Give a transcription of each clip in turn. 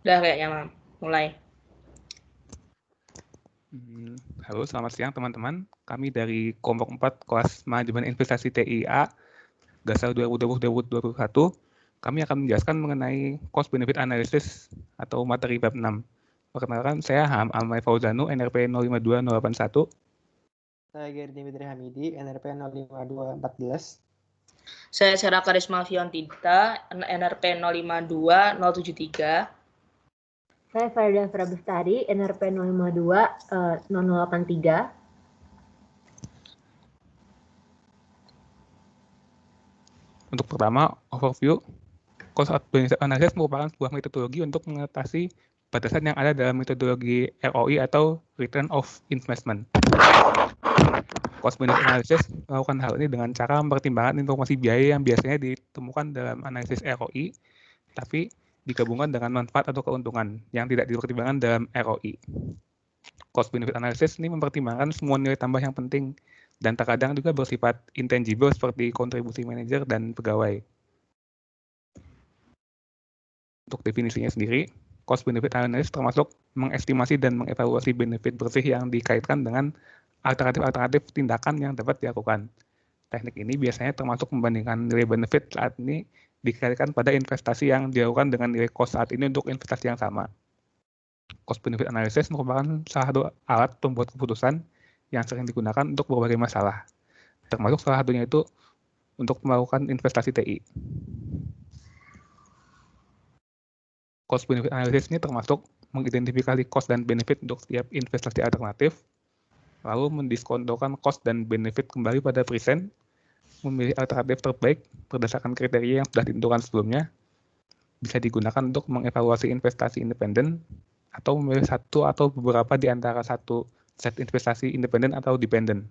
Udah kayaknya, Mam. Mulai. Halo, selamat siang teman-teman. Kami dari kelompok 4 kelas Manajemen Investasi TIA, Gasal 2020-2021. Kami akan menjelaskan mengenai cost benefit analysis atau materi bab 6. Perkenalkan, saya Ham Amai Fauzanu, NRP 052081. Saya Gary Dimitri Hamidi, NRP 05214. Saya Sarah Karisma Fiontita, NRP 052073. Saya Farida Frabustari, NRP 052-0083. Untuk pertama, overview. Cost benefit analysis merupakan sebuah metodologi untuk mengatasi batasan yang ada dalam metodologi ROI atau Return of Investment. Cost benefit analysis melakukan hal ini dengan cara mempertimbangkan informasi biaya yang biasanya ditemukan dalam analisis ROI, tapi digabungkan dengan manfaat atau keuntungan yang tidak dipertimbangkan dalam ROI. Cost benefit analysis ini mempertimbangkan semua nilai tambah yang penting dan terkadang juga bersifat intangible seperti kontribusi manajer dan pegawai. Untuk definisinya sendiri, cost benefit analysis termasuk mengestimasi dan mengevaluasi benefit bersih yang dikaitkan dengan alternatif-alternatif tindakan yang dapat dilakukan. Teknik ini biasanya termasuk membandingkan nilai benefit saat ini dikaitkan pada investasi yang dilakukan dengan nilai cost saat ini untuk investasi yang sama. Cost benefit analysis merupakan salah satu alat pembuat keputusan yang sering digunakan untuk berbagai masalah, termasuk salah satunya itu untuk melakukan investasi TI. Cost benefit analysis ini termasuk mengidentifikasi cost dan benefit untuk setiap investasi alternatif, lalu mendiskontokan cost dan benefit kembali pada present, memilih alternatif terbaik berdasarkan kriteria yang sudah ditentukan sebelumnya, bisa digunakan untuk mengevaluasi investasi independen, atau memilih satu atau beberapa di antara satu set investasi independen atau dependen.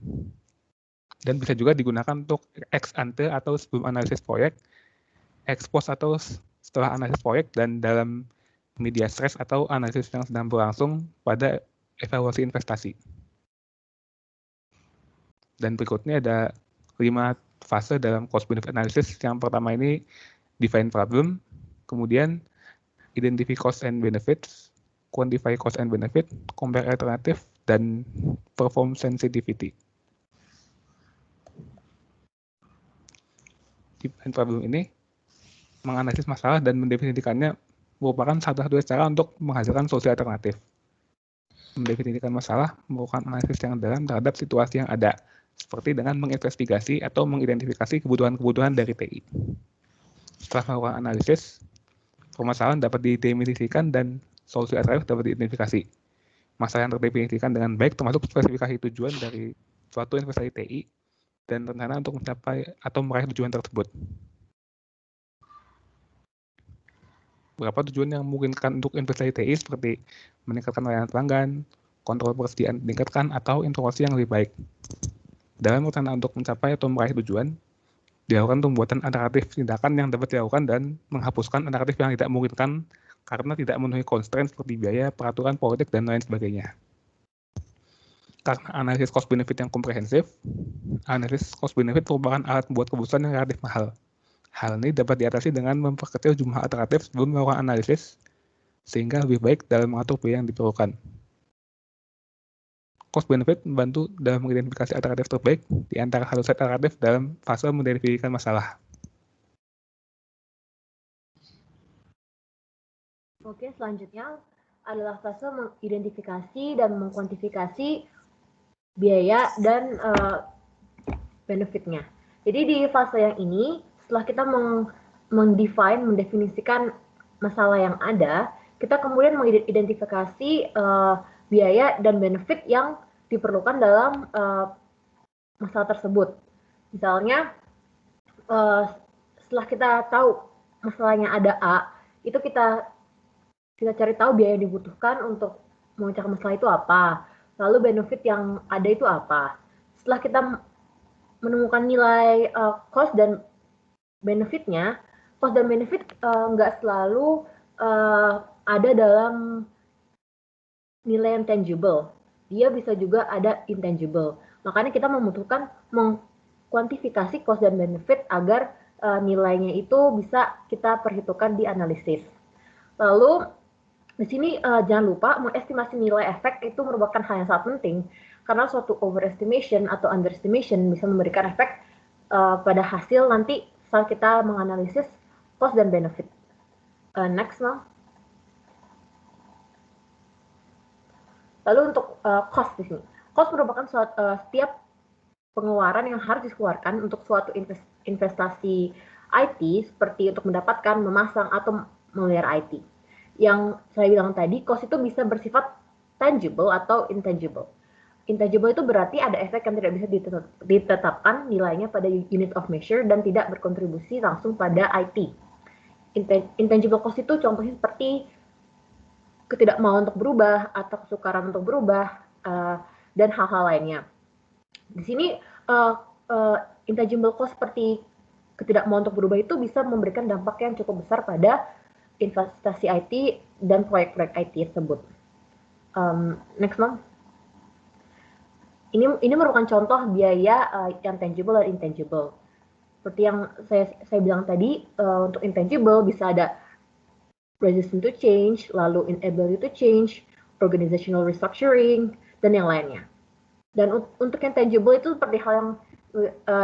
Dan bisa juga digunakan untuk ex ante atau sebelum analisis proyek, ex post atau setelah analisis proyek, dan dalam media stress atau analisis yang sedang berlangsung pada evaluasi investasi. Dan berikutnya ada 5 fase dalam cost benefit analysis. Yang pertama ini define problem, kemudian identify cost and benefits, quantify cost and benefit, compare alternative, dan perform sensitivity. Define problem ini menganalisis masalah dan mendefinisikannya merupakan satu-satunya cara untuk menghasilkan solusi alternatif. Mendefinisikan masalah merupakan analisis yang dalam terhadap situasi yang ada, seperti dengan menginvestigasi atau mengidentifikasi kebutuhan-kebutuhan dari TI. Setelah melakukan analisis, permasalahan dapat didefinisikan dan solusi alternatif dapat diidentifikasi. Masalah yang terdefinisikan dengan baik termasuk spesifikasi tujuan dari suatu investasi TI dan rencana untuk mencapai atau meraih tujuan tersebut. Beberapa tujuan yang memungkinkan untuk investasi TI seperti meningkatkan layanan pelanggan, kontrol persediaan meningkatkan, atau informasi yang lebih baik. Dalam rencana untuk mencapai atau meraih tujuan, dilakukan pembuatan alternatif tindakan yang dapat dilakukan dan menghapuskan alternatif yang tidak memungkinkan karena tidak memenuhi constraint seperti biaya, peraturan, politik, dan lain sebagainya. Karena analisis cost benefit yang komprehensif, analisis cost benefit merupakan alat membuat keputusan yang relatif mahal. Hal ini dapat diatasi dengan memperkecil jumlah alternatif sebelum melakukan analisis, sehingga lebih baik dalam mengatur biaya yang diperlukan. Cost benefit membantu dalam mengidentifikasi alternatif terbaik di antara satu set alternatif dalam fase mendefinikan masalah. Oke, selanjutnya adalah fase mengidentifikasi dan mengkuantifikasi biaya dan benefitnya. Jadi di fase yang ini, setelah kita mendefinisikan masalah yang ada, kita kemudian mengidentifikasi biaya dan benefit yang diperlukan dalam masalah tersebut. Misalnya, setelah kita tahu masalahnya ada A, itu kita cari tahu biaya yang dibutuhkan untuk memecahkan masalah itu apa, lalu benefit yang ada itu apa. Setelah kita menemukan nilai cost dan benefitnya, cost dan benefit nggak selalu ada dalam nilai yang tangible, dia bisa juga ada intangible. Makanya kita membutuhkan mengkuantifikasi cost dan benefit agar nilainya itu bisa kita perhitungkan di analisis. Lalu Di sini jangan lupa mengestimasi nilai efek itu merupakan hal yang sangat penting karena suatu overestimation atau underestimation bisa memberikan efek pada hasil nanti saat kita menganalisis cost dan benefit. Next, Mal. Lalu untuk cost di sini, cost merupakan setiap pengeluaran yang harus dikeluarkan untuk suatu investasi IT seperti untuk mendapatkan, memasang atau memelihara IT. Yang saya bilang tadi, cost itu bisa bersifat tangible atau intangible. Intangible itu berarti ada efek yang tidak bisa ditetapkan nilainya pada unit of measure dan tidak berkontribusi langsung pada IT. Intangible cost itu contohnya seperti ketidakmauan untuk berubah atau kesukaran untuk berubah dan hal-hal lainnya. Di sini intangible cost seperti ketidakmauan untuk berubah itu bisa memberikan dampak yang cukup besar pada investasi IT dan proyek-proyek IT tersebut. Next, Mom. Ini merupakan contoh biaya yang tangible dan intangible. Seperti yang saya bilang tadi, untuk intangible bisa ada resistance to change, lalu inability to change, organizational restructuring, dan yang lainnya. Dan untuk yang tangible itu seperti hal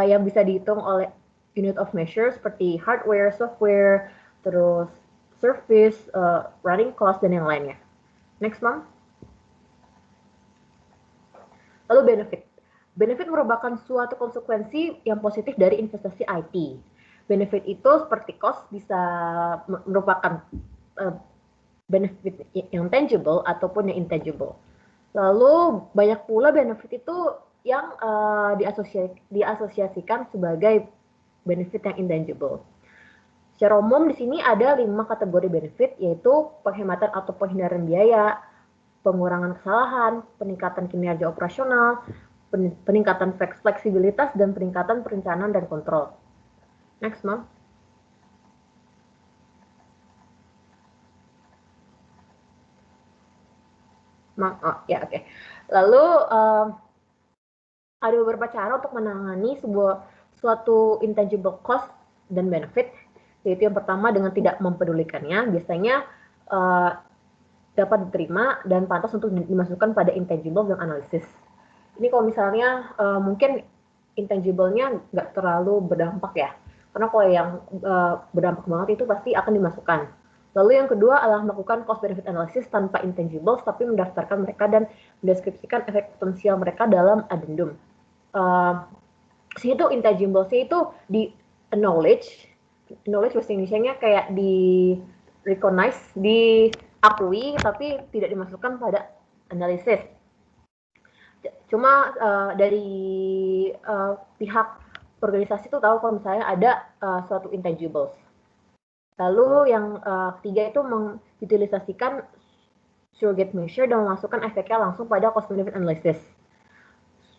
yang bisa dihitung oleh unit of measure seperti hardware, software, terus service, running cost, dan yang lainnya. Next, Mom. Lalu benefit. Benefit merupakan suatu konsekuensi yang positif dari investasi IT. Benefit itu seperti cost bisa merupakan benefit yang tangible ataupun yang intangible. Lalu banyak pula benefit itu yang diasosiasikan sebagai benefit yang intangible. Secara umum di sini ada 5 kategori benefit, yaitu penghematan atau penghindaran biaya, pengurangan kesalahan, peningkatan kinerja operasional, peningkatan fleksibilitas, dan peningkatan perencanaan dan kontrol. Next, Mom. Oke. Lalu ada beberapa cara untuk menangani suatu intangible cost dan benefit, yaitu yang pertama dengan tidak mempedulikannya, biasanya dapat diterima dan pantas untuk dimasukkan pada intangible dan analisis. Ini kalau misalnya mungkin intangible-nya nggak terlalu berdampak ya, karena kalau yang berdampak banget itu pasti akan dimasukkan. Lalu yang kedua adalah melakukan cost benefit analysis tanpa intangibles, tapi mendaftarkan mereka dan mendeskripsikan efek potensial mereka dalam addendum. Itu intangibles-nya itu di acknowledge bahasa Indonesia-nya kayak di recognize, diakui, tapi tidak dimasukkan pada analisis. Cuma dari pihak organisasi itu tahu kalau misalnya ada suatu intangibles. Lalu yang ketiga itu mengutilisasikan surrogate measure dan memasukkan efeknya langsung pada cost benefit analysis.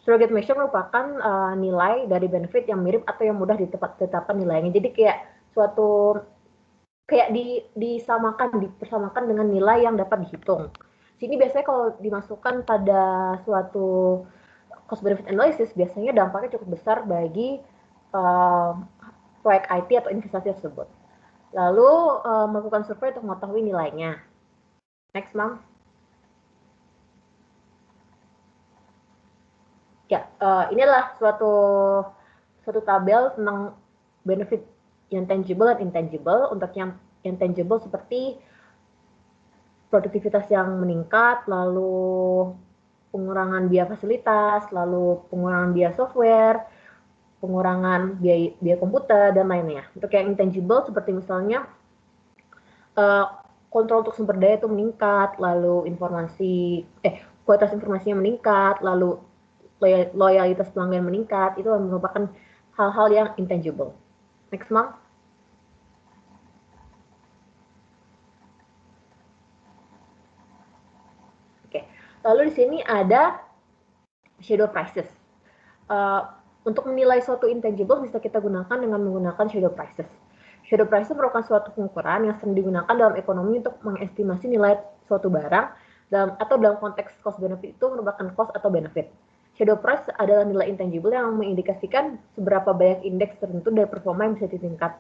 Surrogate measure merupakan nilai dari benefit yang mirip atau yang mudah ditetapkan nilainya. Jadi kayak dipersamakan dengan nilai yang dapat dihitung. Sini biasanya kalau dimasukkan pada suatu cost benefit analysis, biasanya dampaknya cukup besar bagi proyek IT atau investasi tersebut. Lalu melakukan survei untuk mengetahui nilainya. Next, Mom. Ya, ini adalah suatu tabel tentang benefit yang tangible dan intangible. Untuk yang tangible seperti produktivitas yang meningkat, lalu pengurangan biaya fasilitas, lalu pengurangan biaya software, pengurangan biaya komputer, dan lainnya. Untuk yang intangible seperti misalnya kontrol untuk sumber daya itu meningkat, lalu kualitas informasinya meningkat, lalu loyalitas pelanggan meningkat, itu merupakan hal-hal yang intangible. Next, Mom. Oke. Lalu di sini ada shadow prices. Untuk menilai suatu intangible bisa kita gunakan dengan menggunakan shadow prices. Shadow prices merupakan suatu pengukuran yang sering digunakan dalam ekonomi untuk mengestimasi nilai suatu barang atau dalam konteks cost benefit itu merupakan cost atau benefit. Shadow price adalah nilai intangible yang mengindikasikan seberapa banyak indeks tertentu dari performa yang bisa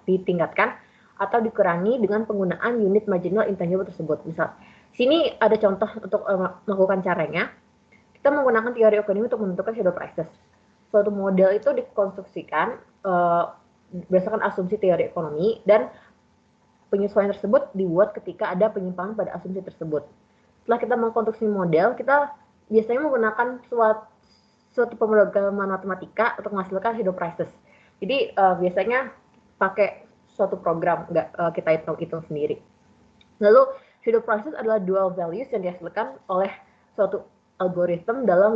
ditingkatkan atau dikurangi dengan penggunaan unit marginal intangible tersebut. Misal, Sini ada contoh untuk melakukan caranya. Kita menggunakan teori ekonomi untuk menentukan shadow prices. Suatu model itu dikonstruksikan berdasarkan asumsi teori ekonomi dan penyesuaian tersebut dibuat ketika ada penyimpangan pada asumsi tersebut. Setelah kita mengkonstruksi model, kita biasanya menggunakan suatu pemrograman matematika untuk menghasilkan shadow prices. Jadi biasanya pakai suatu program, nggak kita hitung sendiri. Lalu shadow prices adalah dual values yang dihasilkan oleh suatu algoritma dalam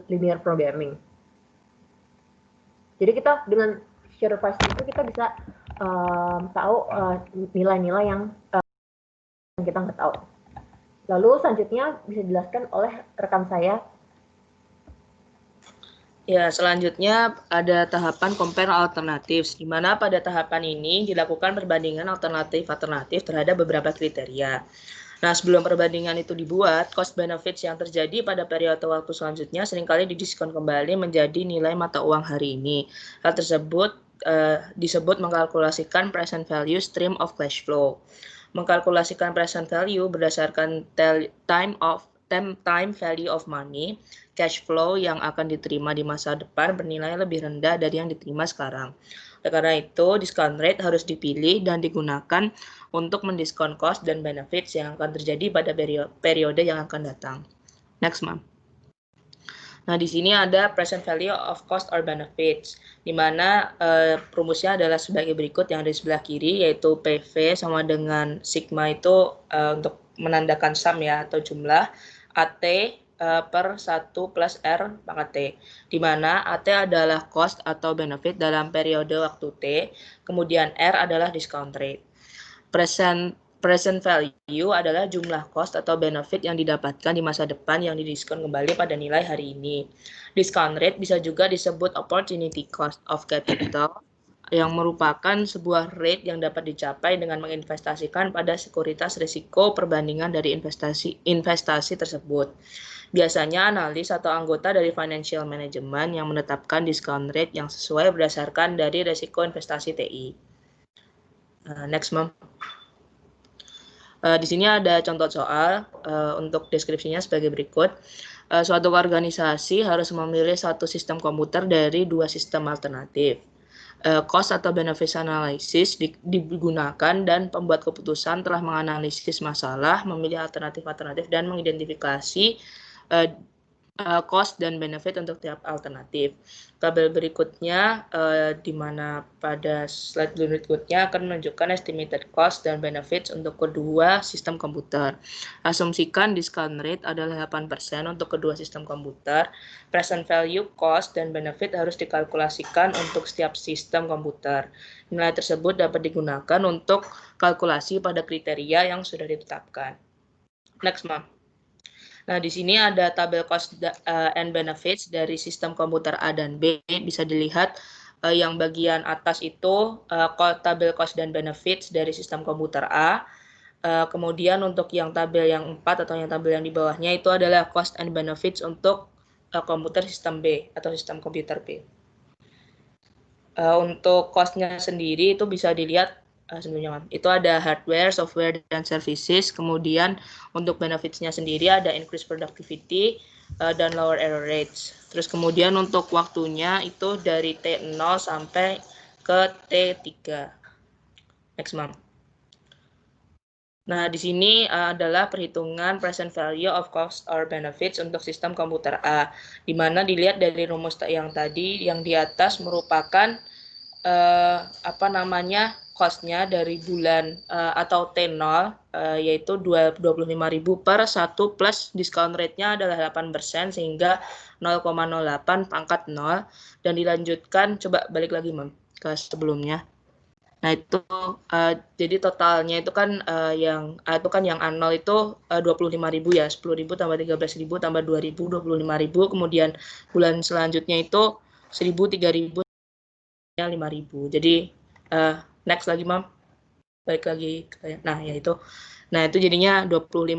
linear programming. Jadi kita dengan shadow prices itu kita bisa tahu nilai-nilai yang kita nggak tahu. Lalu selanjutnya bisa dijelaskan oleh rekan saya. Ya, selanjutnya ada tahapan compare alternatives, di mana pada tahapan ini dilakukan perbandingan alternatif-alternatif terhadap beberapa kriteria. Nah, sebelum perbandingan itu dibuat, cost benefits yang terjadi pada periode waktu selanjutnya seringkali didiskon kembali menjadi nilai mata uang hari ini. Hal tersebut disebut mengkalkulasikan present value stream of cash flow. Mengkalkulasikan present value berdasarkan time value of money, cash flow yang akan diterima di masa depan bernilai lebih rendah dari yang diterima sekarang. Oleh karena itu, discount rate harus dipilih dan digunakan untuk mendiskon cost dan benefits yang akan terjadi pada periode yang akan datang. Next, Ma'am. Nah, di sini ada present value of cost or benefits, di mana rumusnya adalah sebagai berikut yang ada di sebelah kiri, yaitu PV sama dengan sigma itu untuk menandakan sum ya, atau jumlah, AT per 1 plus R pangkat T, di mana AT adalah cost atau benefit dalam periode waktu T, kemudian R adalah discount rate. Present value adalah jumlah cost atau benefit yang didapatkan di masa depan yang didiskon kembali pada nilai hari ini. Discount rate bisa juga disebut opportunity cost of capital, yang merupakan sebuah rate yang dapat dicapai dengan menginvestasikan pada sekuritas risiko perbandingan dari investasi tersebut. Biasanya analis atau anggota dari financial management yang menetapkan discount rate yang sesuai berdasarkan dari risiko investasi TI. Next, Ma'am. Di sini ada contoh soal untuk deskripsinya sebagai berikut. Suatu organisasi harus memilih satu sistem komputer dari dua sistem alternatif. Cost atau benefit analysis digunakan dan pembuat keputusan telah menganalisis masalah, memilih alternatif-alternatif dan mengidentifikasi cost dan benefit untuk tiap alternatif. Tabel berikutnya, di mana pada slide berikutnya akan menunjukkan estimated cost dan benefits untuk kedua sistem komputer. Asumsikan discount rate adalah 8% untuk kedua sistem komputer. Present value, cost, dan benefit harus dikalkulasikan untuk setiap sistem komputer. Nilai tersebut dapat digunakan untuk kalkulasi pada kriteria yang sudah ditetapkan. Next, Ma'am. Nah, di sini ada tabel cost and benefits dari sistem komputer A dan B. Bisa dilihat yang bagian atas itu tabel cost dan benefits dari sistem komputer A. Kemudian untuk yang tabel yang 4 atau yang tabel yang di bawahnya itu adalah cost and benefits untuk komputer sistem B atau sistem komputer B. Untuk cost-nya sendiri itu bisa dilihat sebelumnya, itu ada hardware, software, dan services. Kemudian untuk benefits-nya sendiri ada increase productivity dan lower error rates. Terus kemudian untuk waktunya itu dari T0 sampai ke T3. Next, Ma'am. Nah, di sini adalah perhitungan present value of cost or benefits untuk sistem komputer A, di mana dilihat dari rumus yang tadi, yang di atas merupakan cost-nya dari bulan atau T0 yaitu 25.000 per 1 plus discount rate-nya adalah 8% sehingga 0,08 pangkat 0 dan dilanjutkan, coba balik lagi Ma'am ke sebelumnya. Nah, itu jadi totalnya itu kan yang A0 itu 25.000 ya, 10.000 tambah 13.000 tambah 2.000 25.000, kemudian bulan selanjutnya itu 1.000 3.000 5.000. Jadi next lagi Ma'am. Balik lagi ke nah ya itu. Nah, itu jadinya 25.000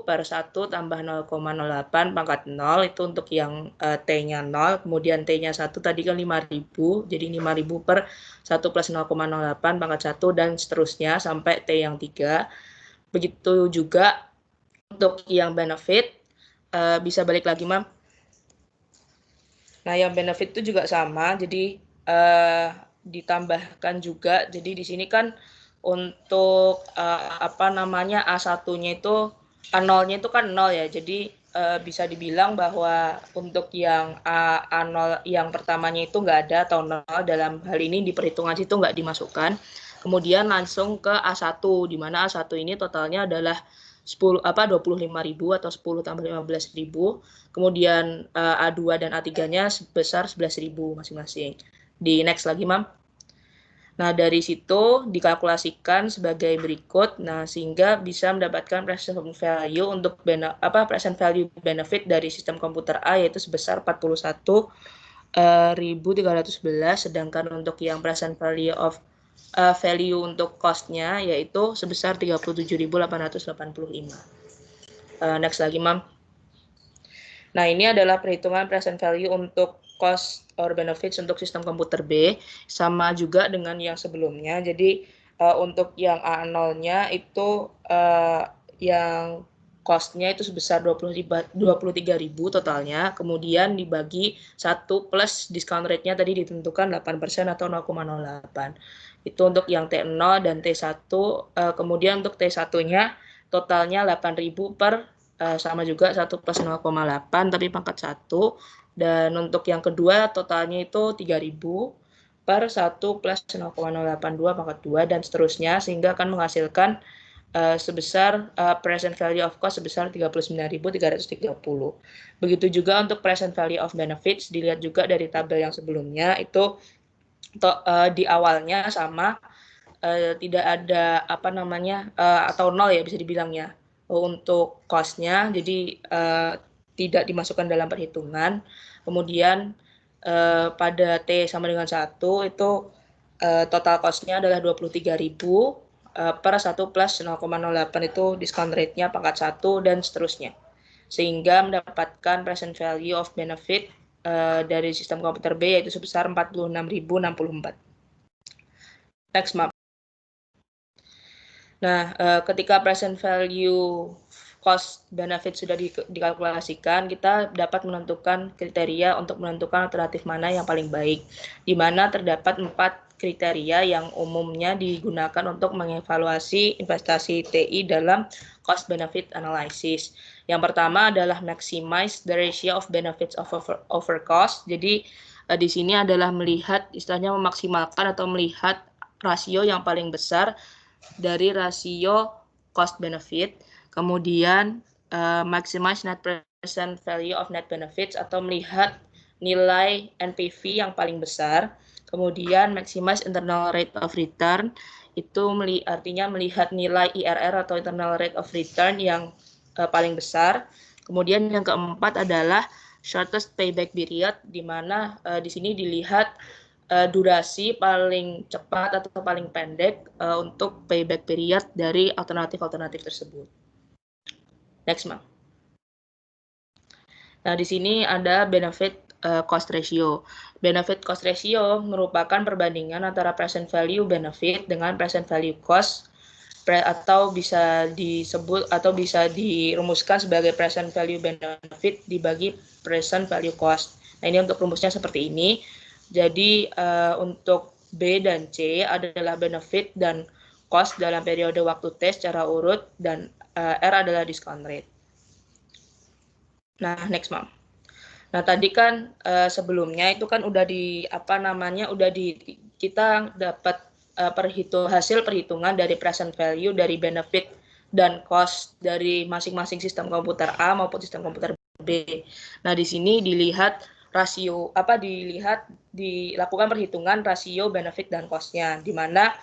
per 1 tambah 0,08 pangkat 0 itu untuk yang T-nya 0, kemudian T-nya 1 tadi kan 5.000, jadi 5.000 per 1 plus 0,08 pangkat 1 dan seterusnya sampai T yang 3. Begitu juga untuk yang benefit, bisa balik lagi, Mam. Nah, yang benefit itu juga sama, jadi ditambahkan juga. Jadi di sini kan untuk A1-nya itu A0-nya itu kan 0 ya. Jadi bisa dibilang bahwa untuk yang A0 yang pertamanya itu nggak ada atau 0, dalam hal ini di perhitungan situ nggak dimasukkan. Kemudian langsung ke A1, di mana A1 ini totalnya adalah 25.000 atau 10 tambah 15.000. Kemudian A2 dan A3-nya sebesar 11.000 masing-masing. Di next lagi, Mam. Nah, dari situ dikalkulasikan sebagai berikut. Nah, sehingga bisa mendapatkan present value untuk present value benefit dari sistem komputer A yaitu sebesar 41.311, sedangkan untuk yang present value of value untuk cost-nya yaitu sebesar 37.885. Next lagi, Mam. Nah, ini adalah perhitungan present value untuk cost or benefits untuk sistem komputer B, sama juga dengan yang sebelumnya. Jadi, untuk yang A0-nya itu yang cost-nya itu sebesar 23.000 totalnya, kemudian dibagi 1 plus discount rate-nya tadi ditentukan 8% atau 0,08. Itu untuk yang T0 dan T1, kemudian untuk T1-nya totalnya 8.000 per sama juga 1 plus 0,8 tapi pangkat 1, dan untuk yang kedua totalnya itu 3.000 per 1 plus 0,082 pangkat 2 dan seterusnya, sehingga akan menghasilkan sebesar present value of cost sebesar 39.330. Begitu juga untuk present value of benefits, dilihat juga dari tabel yang sebelumnya itu di awalnya sama, tidak ada atau 0 ya bisa dibilangnya untuk cost-nya, jadi tidak dimasukkan dalam perhitungan. Kemudian pada T sama dengan 1 itu total cost-nya adalah 23.000 per 1 plus 0,08 itu discount rate-nya pangkat 1 dan seterusnya, sehingga mendapatkan present value of benefit dari sistem komputer B yaitu sebesar 46.064. Next, Map. Nah, ketika present value cost benefit sudah dikalkulasikan, kita dapat menentukan kriteria untuk menentukan alternatif mana yang paling baik, di mana terdapat 4 kriteria yang umumnya digunakan untuk mengevaluasi investasi TI dalam cost benefit analysis. Yang pertama adalah maximize the ratio of benefits over cost. Jadi di sini adalah melihat, istilahnya memaksimalkan atau melihat rasio yang paling besar dari rasio cost benefit. Kemudian maximize net present value of net benefits atau melihat nilai NPV yang paling besar. Kemudian maximize internal rate of return, itu artinya melihat nilai IRR atau internal rate of return yang paling besar. Kemudian yang keempat adalah shortest payback period, di mana di sini dilihat durasi paling cepat atau paling pendek untuk payback period dari alternatif-alternatif tersebut. Next, Mam. Nah, di sini ada benefit cost ratio. Benefit cost ratio merupakan perbandingan antara present value benefit dengan present value cost, atau bisa disebut atau bisa dirumuskan sebagai present value benefit dibagi present value cost. Nah, ini untuk rumusnya seperti ini. Jadi untuk B dan C adalah benefit dan cost dalam periode waktu T secara urut, dan R adalah discount rate. Nah, next, Mam. Nah, tadi kan sebelumnya itu kan udah kita dapat hasil perhitungan dari present value, dari benefit dan cost dari masing-masing sistem komputer A maupun sistem komputer B. Nah, di sini dilihat dilakukan perhitungan rasio benefit dan cost-nya, di mana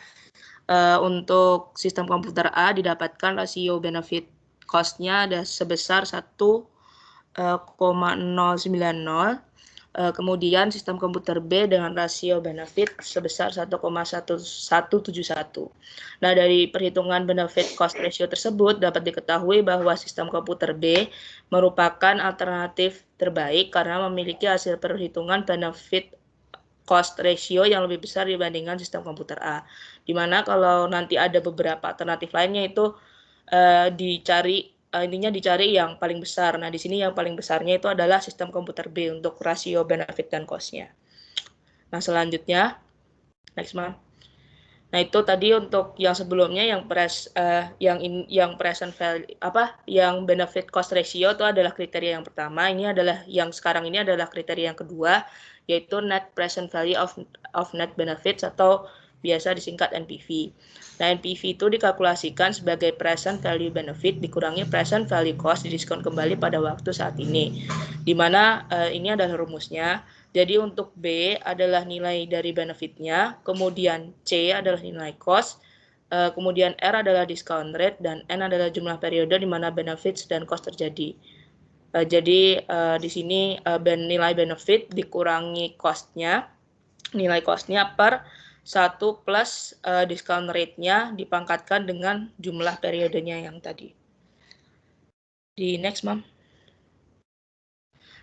untuk sistem komputer A didapatkan rasio benefit cost-nya ada sebesar 1,090, kemudian sistem komputer B dengan rasio benefit sebesar 1,1171. Nah, dari perhitungan benefit cost ratio tersebut dapat diketahui bahwa sistem komputer B merupakan alternatif terbaik karena memiliki hasil perhitungan benefit cost ratio yang lebih besar dibandingkan sistem komputer A. Dimana kalau nanti ada beberapa alternatif lainnya itu dicari intinya dicari yang paling besar. Nah, di sini yang paling besarnya itu adalah sistem komputer B untuk rasio benefit dan cost-nya. Nah, selanjutnya, next Mam. Nah, itu tadi untuk yang sebelumnya yang present value yang benefit cost ratio itu adalah kriteria yang pertama. Ini adalah yang sekarang ini adalah kriteria yang kedua, yaitu net present value of net benefits atau biasa disingkat NPV. Nah, NPV itu dikalkulasikan sebagai present value benefit dikurangi present value cost didiskon kembali pada waktu saat ini. Di mana ini adalah rumusnya. Jadi untuk B adalah nilai dari benefitnya, kemudian C adalah nilai cost, kemudian R adalah discount rate, dan N adalah jumlah periode di mana benefits dan cost terjadi. Jadi di sini nilai benefit dikurangi cost-nya, nilai cost-nya per 1 plus discount rate-nya dipangkatkan dengan jumlah periodenya yang tadi. Di next, Mam.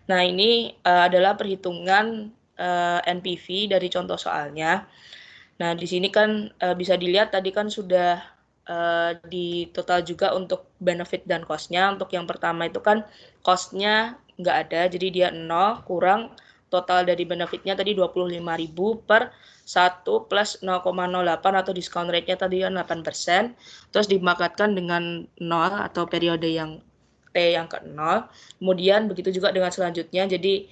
Nah, ini adalah perhitungan NPV dari contoh soalnya. Nah, di sini kan bisa dilihat tadi kan sudah di total juga untuk benefit dan cost-nya. Untuk yang pertama itu kan cost-nya nggak ada, jadi dia 0 kurang total dari benefitnya tadi 25.000 per 1 plus 0,08 atau discount rate-nya tadi kan 8%, terus dipangkatkan dengan 0 atau periode yang T yang ke-0. Kemudian begitu juga dengan selanjutnya, jadi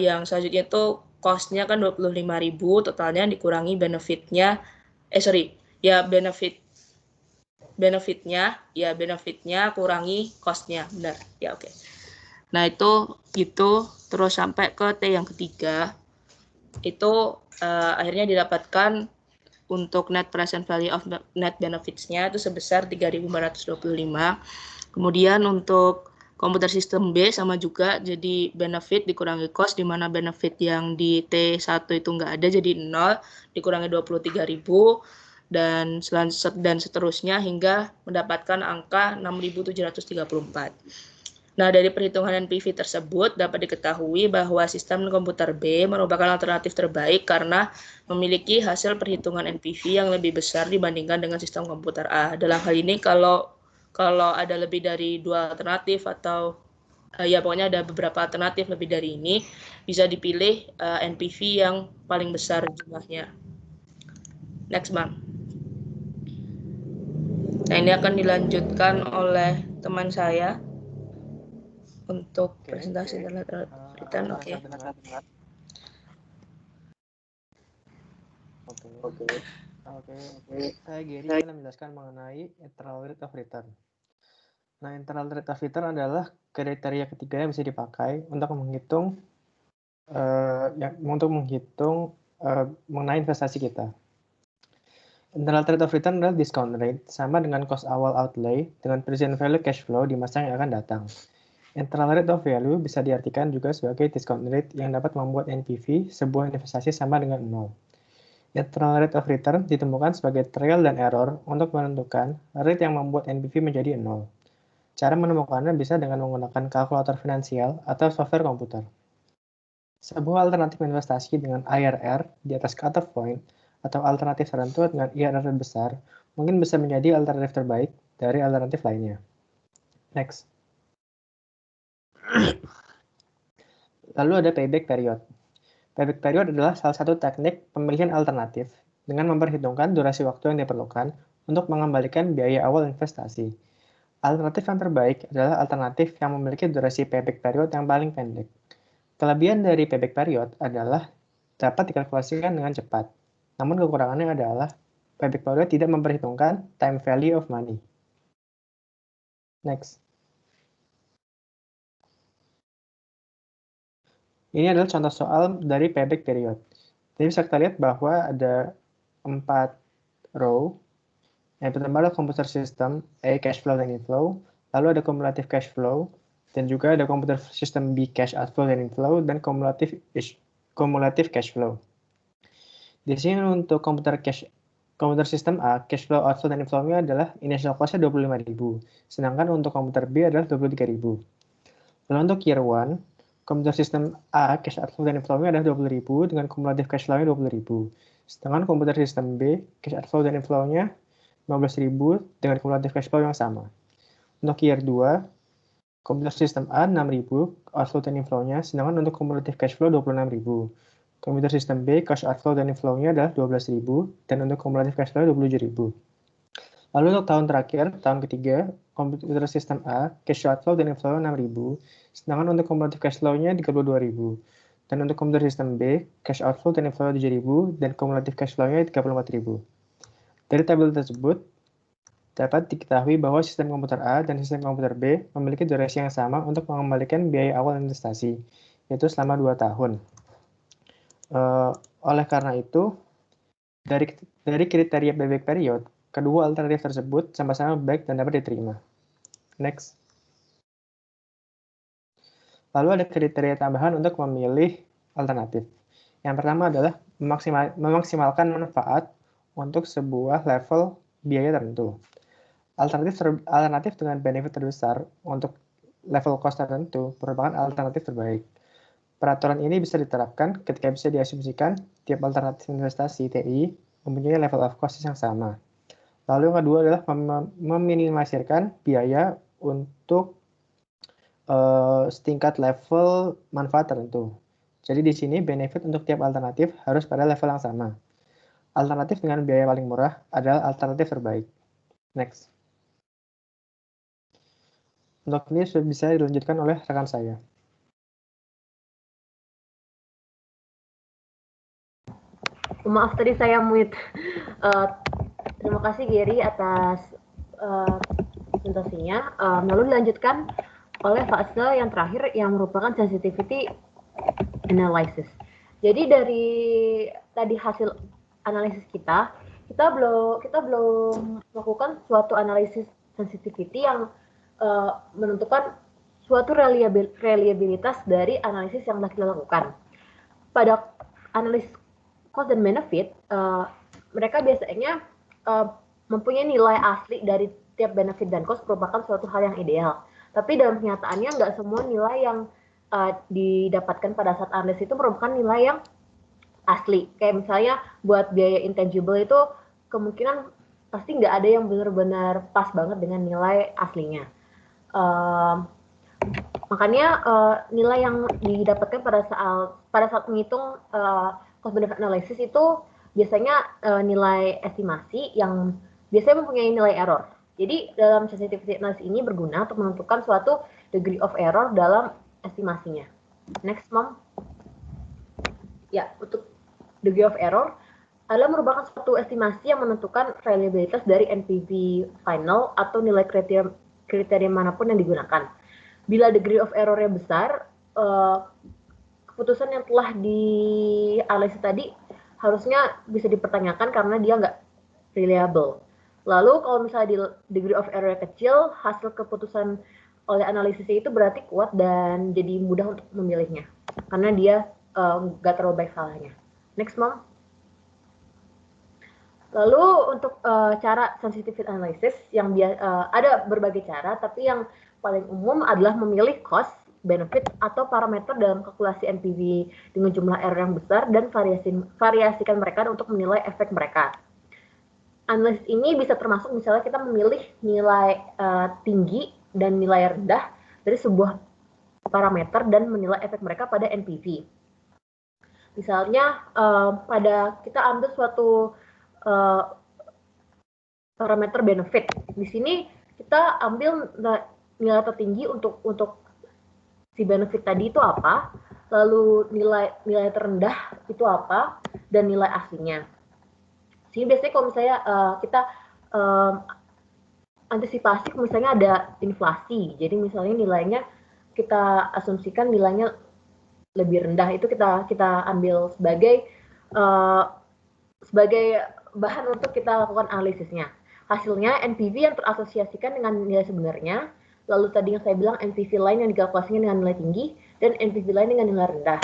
yang selanjutnya itu cost-nya kan 25.000, totalnya dikurangi benefitnya, benefitnya kurangi cost-nya, benar, ya oke. Nah itu gitu, terus sampai ke T yang ketiga, itu akhirnya didapatkan untuk net present value of net benefits-nya itu sebesar 3.425. Kemudian untuk komputer sistem B sama juga, jadi benefit dikurangi cost, di mana benefit yang di T1 itu nggak ada, jadi 0, dikurangi 23.000, dan seterusnya hingga mendapatkan angka 6.734. Nah, dari perhitungan NPV tersebut dapat diketahui bahwa sistem komputer B merupakan alternatif terbaik karena memiliki hasil perhitungan NPV yang lebih besar dibandingkan dengan sistem komputer A. Dalam hal ini kalau ada lebih dari 2 alternatif atau ya pokoknya ada beberapa alternatif lebih dari ini, bisa dipilih NPV yang paling besar jumlahnya. Next, Bang. Nah, ini akan dilanjutkan oleh teman saya untuk presentasi return. Oke. Saya Gary akan menjelaskan mengenai internal rate of return. Nah, internal rate of return adalah kriteria ketiga yang bisa dipakai untuk menghitung mengenai investasi kita. Internal rate of return adalah discount rate sama dengan cost awal outlay dengan present value cash flow di masa yang akan datang. Internal rate of value bisa diartikan juga sebagai discount rate yang dapat membuat NPV sebuah investasi sama dengan 0. Internal rate of return ditemukan sebagai trial dan error untuk menentukan rate yang membuat NPV menjadi 0. Cara menemukannya bisa dengan menggunakan kalkulator finansial atau software komputer. Sebuah alternatif investasi dengan IRR di atas cut-off point atau alternatif tertentu dengan IRR besar mungkin bisa menjadi alternatif terbaik dari alternatif lainnya. Next. Lalu ada payback period. Payback period adalah salah satu teknik pemilihan alternatif dengan memperhitungkan durasi waktu yang diperlukan untuk mengembalikan biaya awal investasi. Alternatif yang terbaik adalah alternatif yang memiliki durasi payback period yang paling pendek. Kelebihan dari payback period adalah dapat dikalkulasikan dengan cepat. Namun kekurangannya adalah payback period tidak memperhitungkan time value of money. Next. Ini adalah contoh soal dari payback period. Jadi bisa kita lihat bahwa ada 4 row. Yang pertama adalah computer system A, cash flow dan inflow. Lalu ada cumulative cash flow. Dan juga ada computer system B, cash outflow dan inflow. Dan cumulative cash flow. Di sini untuk computer system A, cash flow, outflow, dan inflow-nya adalah initial cost-nya 25.000. Sedangkan untuk komputer B adalah 23.000. Lalu untuk year 1, computer system A, cash outflow, dan inflow-nya adalah 20.000 dengan cumulative cash flow-nya 20.000. Sedangkan komputer system B, cash outflow, dan inflow-nya 15.000 dengan cumulative cash flow yang sama. Untuk year 2, komputer sistem A 6.000 outflow dan inflow-nya, sedangkan untuk cumulative cash flow 26.000. Komputer sistem B, cash outflow dan inflow-nya adalah 12.000, dan untuk cumulative cash flow 27.000. Lalu untuk tahun terakhir, tahun ketiga, komputer sistem A, cash outflow dan inflow 6.000, sedangkan untuk cumulative cash flow-nya 32.000. Dan untuk komputer sistem B, cash outflow dan inflow 7.000, dan cumulative cash flow-nya 34.000. Dari tabel tersebut, dapat diketahui bahwa sistem komputer A dan sistem komputer B memiliki durasi yang sama untuk mengembalikan biaya awal investasi, yaitu selama 2 tahun. Oleh karena itu, dari kriteria payback period, kedua alternatif tersebut sama-sama baik dan dapat diterima. Next. Lalu ada kriteria tambahan untuk memilih alternatif. Yang pertama adalah memaksimalkan manfaat untuk sebuah level biaya tertentu. Alternatif dengan benefit terbesar untuk level cost tertentu merupakan alternatif terbaik. Peraturan ini bisa diterapkan ketika bisa diasumsikan tiap alternatif investasi TI mempunyai level of cost yang sama. Lalu yang kedua adalah meminimalisirkan biaya untuk setingkat level manfaat tertentu. Jadi di sini benefit untuk tiap alternatif harus pada level yang sama. Alternatif dengan biaya paling murah adalah alternatif terbaik. Next. Untuk ini sudah bisa dilanjutkan oleh rekan saya. Maaf tadi saya mute. Terima kasih Gary atas presentasinya. Lalu dilanjutkan oleh fase yang terakhir yang merupakan sensitivity analysis. Jadi dari tadi hasil analisis kita belum melakukan suatu analisis sensitivity yang menentukan suatu reliabilitas dari analisis yang telah kita lakukan. Pada analisis cost dan benefit, mereka biasanya mempunyai nilai asli dari tiap benefit dan cost merupakan suatu hal yang ideal. Tapi dalam kenyataannya nggak semua nilai yang didapatkan pada saat analisis itu merupakan nilai yang asli. Kayak misalnya buat biaya intangible itu kemungkinan pasti nggak ada yang benar-benar pas banget dengan nilai aslinya. Makanya nilai yang didapatkan pada saat menghitung cost benefit analysis itu biasanya nilai estimasi yang biasanya mempunyai nilai error. Jadi dalam sensitivity analysis ini berguna untuk menentukan suatu degree of error dalam estimasinya. Next, Mom. Ya, untuk degree of error adalah merupakan suatu estimasi yang menentukan reliabilitas dari NPV final atau nilai kriteria manapun yang digunakan. Bila degree of error-nya besar, keputusan yang telah dianalisis tadi harusnya bisa dipertanyakan karena dia nggak reliable. Lalu kalau misalnya degree of error kecil, hasil keputusan oleh analisisnya itu berarti kuat dan jadi mudah untuk memilihnya. Karena dia nggak terlalu baik salahnya. Next, Mom. Lalu untuk cara sensitivity analysis, yang ada berbagai cara, tapi yang paling umum adalah memilih cost, benefit, atau parameter dalam kalkulasi NPV dengan jumlah error yang besar dan variasikan mereka untuk menilai efek mereka. Analisis ini bisa termasuk misalnya kita memilih nilai tinggi dan nilai rendah dari sebuah parameter dan menilai efek mereka pada NPV. Misalnya pada kita ambil suatu parameter benefit. Di sini kita ambil nilai tertinggi untuk si benefit tadi itu apa, lalu nilai terendah itu apa, dan nilai aslinya. Jadi biasanya kalau misalnya kita antisipasi misalnya ada inflasi, jadi misalnya nilainya kita asumsikan nilainya lebih rendah, itu kita ambil sebagai bahan untuk kita lakukan analisisnya. Hasilnya NPV yang terasosiasikan dengan nilai sebenarnya, lalu tadi yang saya bilang NPV lain yang dikalkulasikan dengan nilai tinggi, dan NPV lain dengan nilai rendah.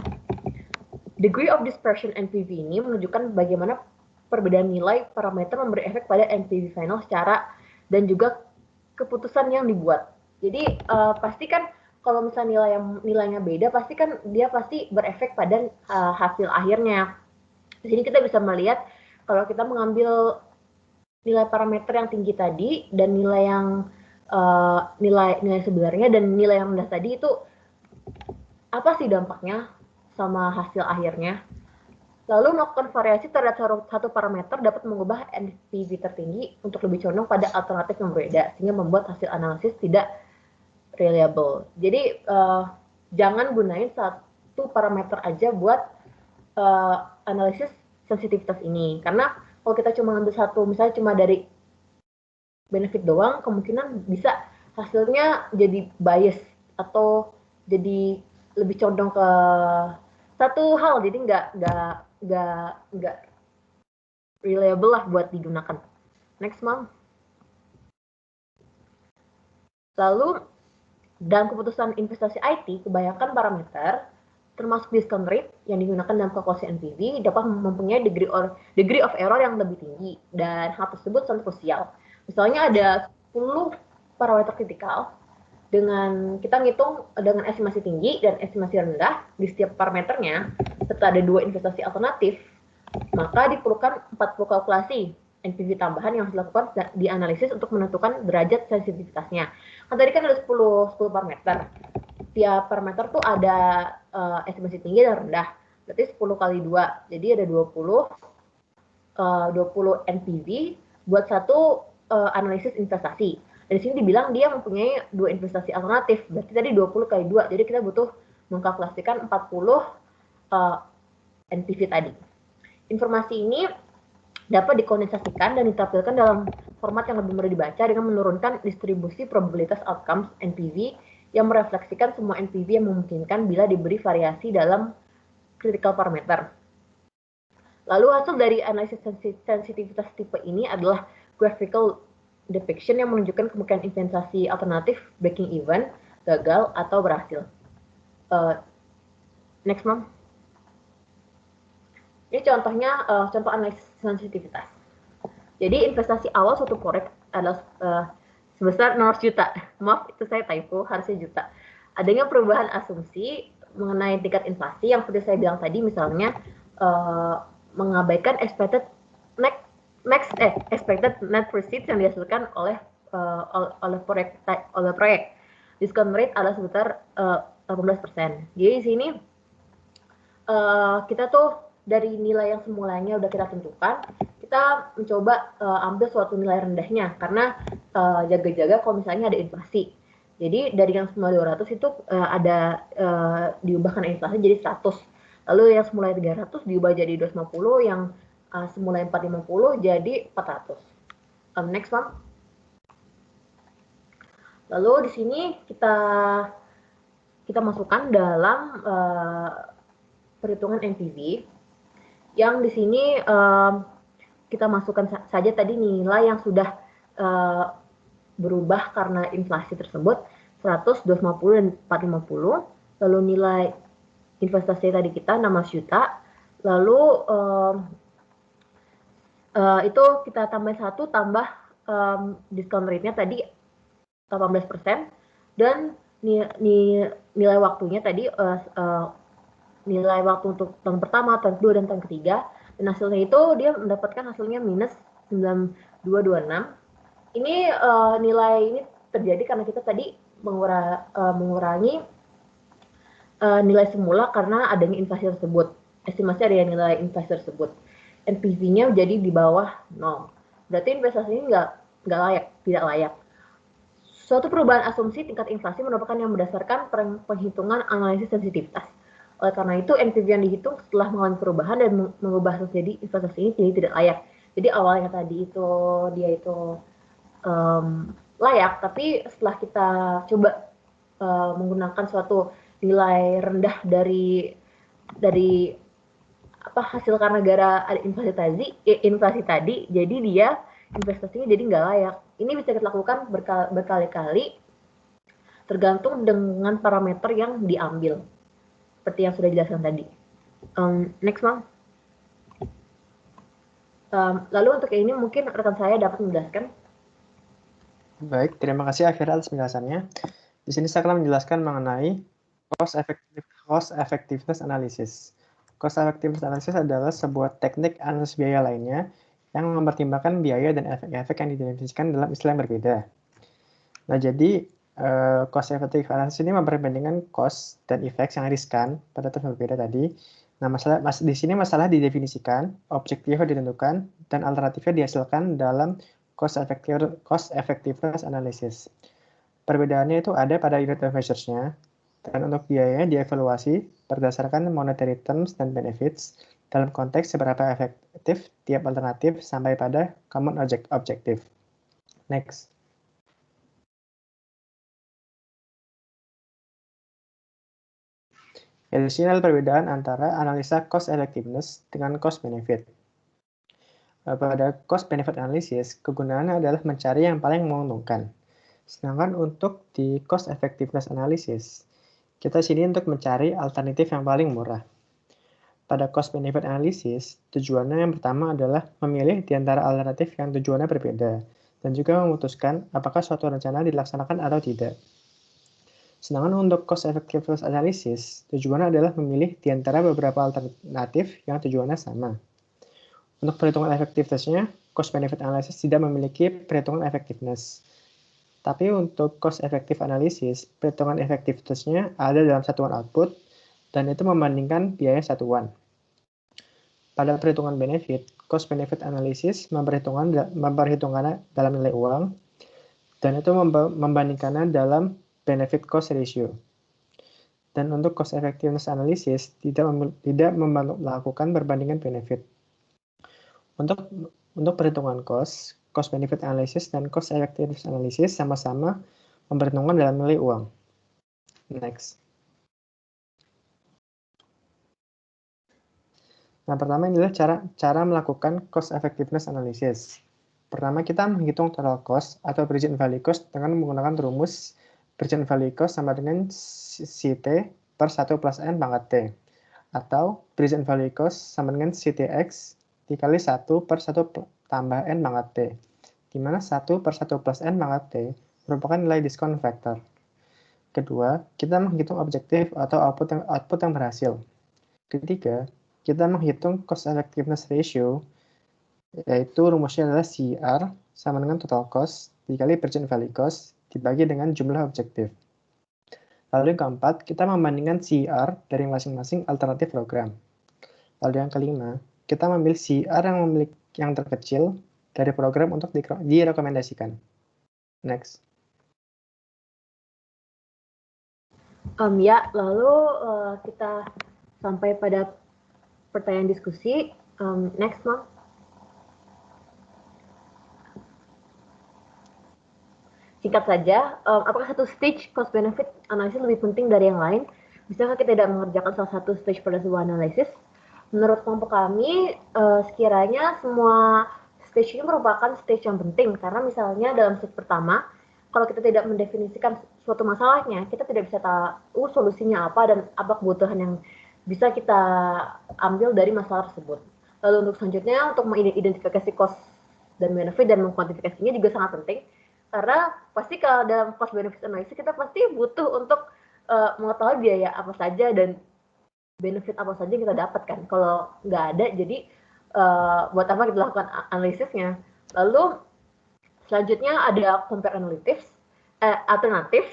Degree of dispersion NPV ini menunjukkan bagaimana perbedaan nilai parameter memberi efek pada NPV final secara dan juga keputusan yang dibuat. Jadi pastikan kalau misalnya nilainya beda, pastikan dia pasti berefek pada hasil akhirnya. Di sini kita bisa melihat kalau kita mengambil nilai parameter yang tinggi tadi dan nilai yang nilai sebenarnya dan nilai yang rendah tadi itu apa sih dampaknya sama hasil akhirnya. Lalu melakukan variasi terhadap satu parameter dapat mengubah NPV tertinggi untuk lebih condong pada alternatif yang berbeda, sehingga membuat hasil analisis tidak reliable. Jadi jangan gunain satu parameter aja buat analisis sensitivitas ini, karena kalau kita cuma ambil satu, misalnya cuma dari benefit doang, kemungkinan bisa hasilnya jadi bias atau jadi lebih condong ke satu hal, jadi nggak reliable lah buat digunakan. Next, Mam. Lalu dalam keputusan investasi IT, kebanyakan parameter termasuk discount rate yang digunakan dalam kalkulasi NPV dapat mempunyai degree of error yang lebih tinggi, dan hal tersebut sangat krusial. Misalnya ada 10 parameter kritikal, dengan kita ngitung dengan estimasi tinggi dan estimasi rendah di setiap parameternya, serta ada 2 investasi alternatif, maka diperlukan 40 kalkulasi NPV tambahan yang harus dilakukan di analisis untuk menentukan derajat sensitivitasnya. Kan tadi kan ada 10 parameter. Tiap parameter tuh ada estimasi tinggi dan rendah. Berarti 10 kali 2. Jadi ada 20 NPV buat satu analisis investasi. Dari sini dibilang dia mempunyai 2 investasi alternatif. Berarti tadi 20 kali 2. Jadi kita butuh mengkalkulasikan 40 NPV tadi. Informasi ini dapat dikondensasikan dan ditampilkan dalam format yang lebih mudah dibaca dengan menurunkan distribusi probabilitas outcomes NPV yang merefleksikan semua NPV yang memungkinkan bila diberi variasi dalam critical parameter. Lalu hasil dari analisis sensitivitas tipe ini adalah graphical depiction yang menunjukkan kemungkinan investasi alternatif breaking even, gagal, atau berhasil. Next, Mom. Ini contohnya, contoh analisis sensitivitas. Jadi investasi awal suatu proyek adalah sebesar 0 juta. Maaf, itu saya typo, harusnya juta. Adanya perubahan asumsi mengenai tingkat inflasi yang seperti saya bilang tadi, misalnya mengabaikan expected net proceeds yang dihasilkan oleh proyek. Discount rate adalah sebesar 18%. Jadi di sini kita tuh dari nilai yang semulanya udah kita tentukan, kita mencoba ambil suatu nilai rendahnya, karena jaga-jaga kalau misalnya ada inflasi. Jadi dari yang semula 200 itu ada diubahkan inflasi jadi 100. Lalu yang semula 300 diubah jadi 250, yang semula 450 jadi 400. Next, Mom. Lalu di sini kita masukkan dalam perhitungan NPV, yang di sini kita masukkan saja tadi nilai yang sudah berubah karena inflasi tersebut, 100, 250, dan 450. Lalu nilai investasi tadi kita 16 juta. Lalu itu kita tambah 1, tambah discount rate-nya tadi 18%, dan nilai waktunya tadi nilai waktu untuk tahun pertama, tahun kedua, dan tahun ketiga, dan hasilnya itu dia mendapatkan hasilnya minus 9226. Ini nilai ini terjadi karena kita tadi mengurangi nilai semula karena adanya inflasi tersebut. Estimasi adanya nilai inflasi tersebut. NPV-nya jadi di bawah 0. Berarti investasi ini nggak layak, tidak layak. Suatu perubahan asumsi tingkat inflasi merupakan yang berdasarkan penghitungan analisis sensitivitas. Oleh karena itu, NPV yang dihitung setelah mengalami perubahan dan mengubah jadi investasi ini jadi tidak layak. Jadi awalnya tadi itu dia itu layak, tapi setelah kita coba menggunakan suatu nilai rendah dari hasil karena gara ada inflasi tadi, jadi dia investasinya jadi nggak layak. Ini bisa kita lakukan berkali-kali tergantung dengan parameter yang diambil, seperti yang sudah dijelaskan tadi. Next, Mom. Lalu untuk ini mungkin rekan saya dapat menjelaskan. Baik, terima kasih Afira atas penjelasannya. Di sini saya akan menjelaskan mengenai cost effectiveness analysis. Cost effectiveness analysis adalah sebuah teknik analisis biaya lainnya yang mempertimbangkan biaya dan efek-efek yang didefinisikan dalam istilah yang berbeda. Nah, jadi cost effective analysis ini memperbandingkan cost dan effects yang riskan pada term berbeda tadi. Nah, di sini masalah didefinisikan, objektifnya ditentukan, dan alternatifnya dihasilkan dalam cost effectiveness analysis. Perbedaannya itu ada pada unit of measures-nya, dan untuk biayanya dievaluasi berdasarkan monetary terms dan benefits dalam konteks seberapa efektif tiap alternatif sampai pada common objective. Next. Additional perbedaan antara analisa cost effectiveness dengan cost benefit. Pada cost benefit analysis, kegunaannya adalah mencari yang paling menguntungkan. Sedangkan untuk di cost effectiveness analysis, kita sini untuk mencari alternatif yang paling murah. Pada cost benefit analysis, tujuannya yang pertama adalah memilih di antara alternatif yang tujuannya berbeda, dan juga memutuskan apakah suatu rencana dilaksanakan atau tidak. Sedangkan untuk cost effectiveness analysis, tujuannya adalah memilih di antara beberapa alternatif yang tujuannya sama. Untuk perhitungan efektivitasnya, cost benefit analysis tidak memiliki perhitungan efektivitas. Tapi untuk cost effective analysis, perhitungan efektivitasnya ada dalam satuan output, dan itu membandingkan biaya satuan. Pada perhitungan benefit, cost benefit analysis memperhitungkannya dalam nilai uang, dan itu membandingkannya dalam benefit cost ratio. Dan untuk cost effectiveness analysis tidak melakukan perbandingan benefit. Untuk perhitungan cost benefit analysis dan cost effectiveness analysis sama-sama memperhitungkan dalam nilai uang. Next. Nah, pertama inilah cara melakukan cost effectiveness analysis. Pertama, kita menghitung total cost atau present value cost dengan menggunakan rumus present value cost sama dengan CT per 1 plus N pangkat T. Atau present value cost sama dengan CTX dikali 1 per 1 tambah N pangkat T. Di mana 1 per 1 plus N pangkat T merupakan nilai diskon factor. Kedua, kita menghitung objektif atau output yang berhasil. Ketiga, kita menghitung cost effectiveness ratio, yaitu rumusnya adalah CR sama dengan total cost dikali present value cost dibagi dengan jumlah objektif. Lalu yang keempat, kita membandingkan CR dari masing-masing alternatif program. Lalu yang kelima, kita memilih CR yang terkecil dari program untuk direkomendasikan. Next. Ya, lalu kita sampai pada pertanyaan diskusi. Next, Mom. Singkat saja, apakah satu stage cost benefit analysis lebih penting dari yang lain? Bisakah kita tidak mengerjakan salah satu stage pada sebuah analisis? Menurut kelompok kami, sekiranya semua stage ini merupakan stage yang penting, karena misalnya dalam stage pertama, kalau kita tidak mendefinisikan suatu masalahnya, kita tidak bisa tahu solusinya apa dan apa kebutuhan yang bisa kita ambil dari masalah tersebut. Lalu untuk selanjutnya, untuk mengidentifikasi cost dan benefit dan mengkuantifikasinya juga sangat penting, karena pasti kalau dalam cost benefit analysis kita pasti butuh untuk mengetahui biaya apa saja dan benefit apa saja yang kita dapatkan. Kalau nggak ada, jadi buat apa kita lakukan analisisnya. Lalu selanjutnya ada compare alternatif,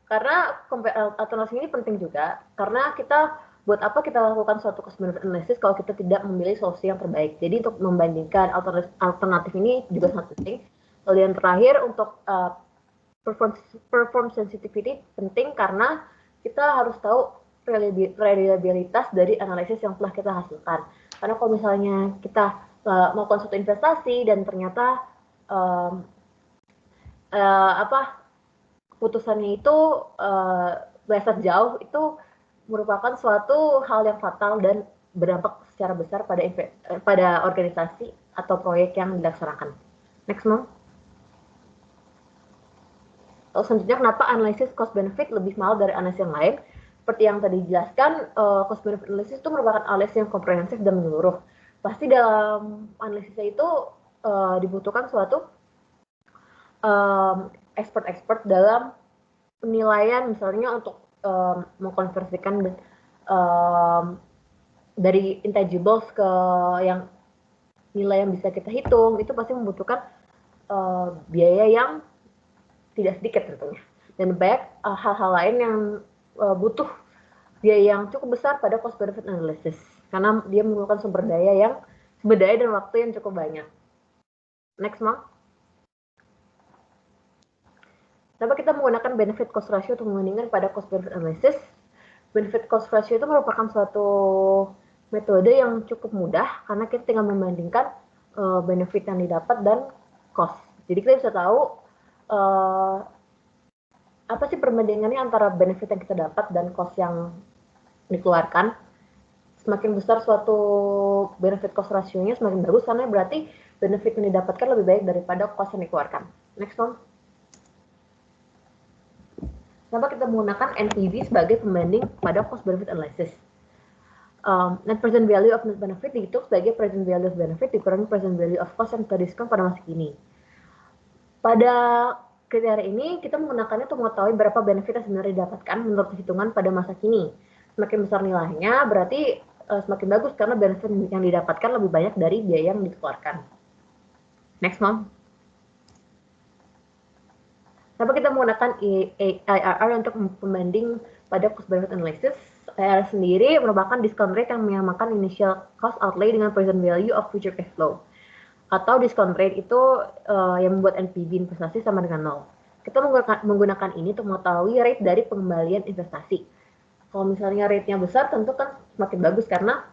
karena compare alternatif ini penting juga, karena kita buat apa kita lakukan suatu cost benefit analysis kalau kita tidak memilih solusi yang terbaik. Jadi untuk membandingkan alternatif ini juga sangat penting. Lalu yang terakhir untuk perform sensitivity penting, karena kita harus tahu reliabilitas dari analisis yang telah kita hasilkan. Karena kalau misalnya kita melakukan suatu investasi dan ternyata keputusannya itu meleset jauh, itu merupakan suatu hal yang fatal dan berdampak secara besar pada organisasi atau proyek yang dilaksanakan. Next, Mom. Selanjutnya, kenapa analisis cost benefit lebih mahal dari analisis yang lain? Seperti yang tadi dijelaskan, cost benefit analysis itu merupakan analisis yang komprehensif dan menyeluruh. Pasti dalam analisisnya itu dibutuhkan suatu expert dalam penilaian, misalnya untuk mengkonversikan dari intangibles ke yang nilai yang bisa kita hitung, itu pasti membutuhkan biaya yang tidak sedikit tentunya. Dan banyak hal-hal lain yang butuh biaya yang cukup besar pada cost benefit analysis karena dia memerlukan sumber daya dan waktu yang cukup banyak. Next, Mom. Kenapa kita menggunakan benefit cost ratio untuk membandingkan pada cost benefit analysis? Benefit cost ratio itu merupakan suatu metode yang cukup mudah karena kita tinggal membandingkan benefit yang didapat dan cost. Jadi kita bisa tahu apa sih perbandingannya antara benefit yang kita dapat dan cost yang dikeluarkan. Semakin besar suatu benefit cost ratio-nya semakin bagus karena berarti benefit yang didapatkan lebih baik daripada cost yang dikeluarkan. Next, Mom. Kenapa kita menggunakan NPV sebagai pembanding pada cost benefit analysis? Net present value of net benefit dihitung sebagai present value of benefit dikurangi present value of cost yang terdiskon pada masa kini. Pada kriteria ini kita menggunakannya untuk mengetahui berapa benefit yang sebenarnya didapatkan menurut hitungan pada masa kini. Semakin besar nilainya berarti semakin bagus karena benefit yang didapatkan lebih banyak dari biaya yang dikeluarkan. Next, Mom. Kenapa kita menggunakan IRR untuk pembanding pada cost benefit analysis? IRR sendiri merupakan discount rate yang menyamakan initial cost outlay dengan present value of future cash flow. Atau discount rate itu yang membuat NPV investasi sama dengan 0. Kita menggunakan ini untuk mengetahui rate dari pengembalian investasi. Kalau misalnya rate-nya besar, tentu kan semakin bagus karena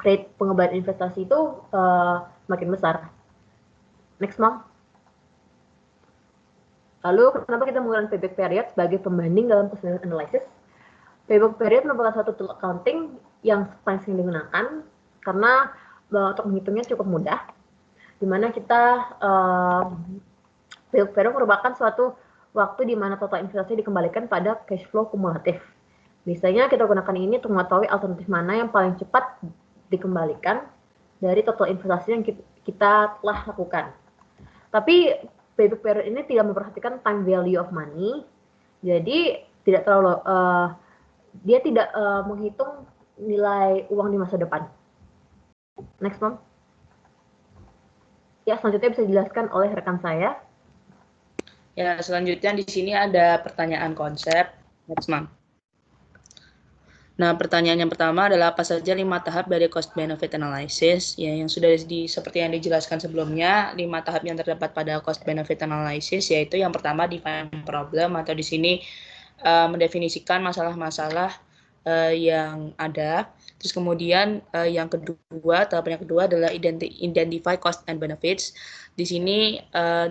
rate pengembalian investasi itu semakin besar. Next, Mom. Lalu, kenapa kita menggunakan payback period sebagai pembanding dalam cost benefit analysis? Payback period merupakan satu tool accounting yang paling sering digunakan karena untuk menghitungnya cukup mudah. Dimana kita payback period merupakan suatu waktu di mana total investasi dikembalikan pada cash flow kumulatif. Biasanya kita gunakan ini untuk mengetahui alternatif mana yang paling cepat dikembalikan dari total investasi yang kita telah lakukan. Tapi payback period ini tidak memperhatikan time value of money, jadi tidak terlalu dia tidak menghitung nilai uang di masa depan. Next, Mom. Ya, selanjutnya bisa dijelaskan oleh rekan saya. Ya, selanjutnya di sini ada pertanyaan konsep. Next, Mom. Nah, pertanyaan yang pertama adalah apa saja 5 tahap dari cost benefit analysis ya, yang sudah seperti yang dijelaskan sebelumnya. 5 tahap yang terdapat pada cost benefit analysis yaitu yang pertama define problem atau di sini mendefinisikan masalah-masalah yang ada. Terus kemudian yang kedua, tahap yang kedua adalah identify cost and benefits. Di sini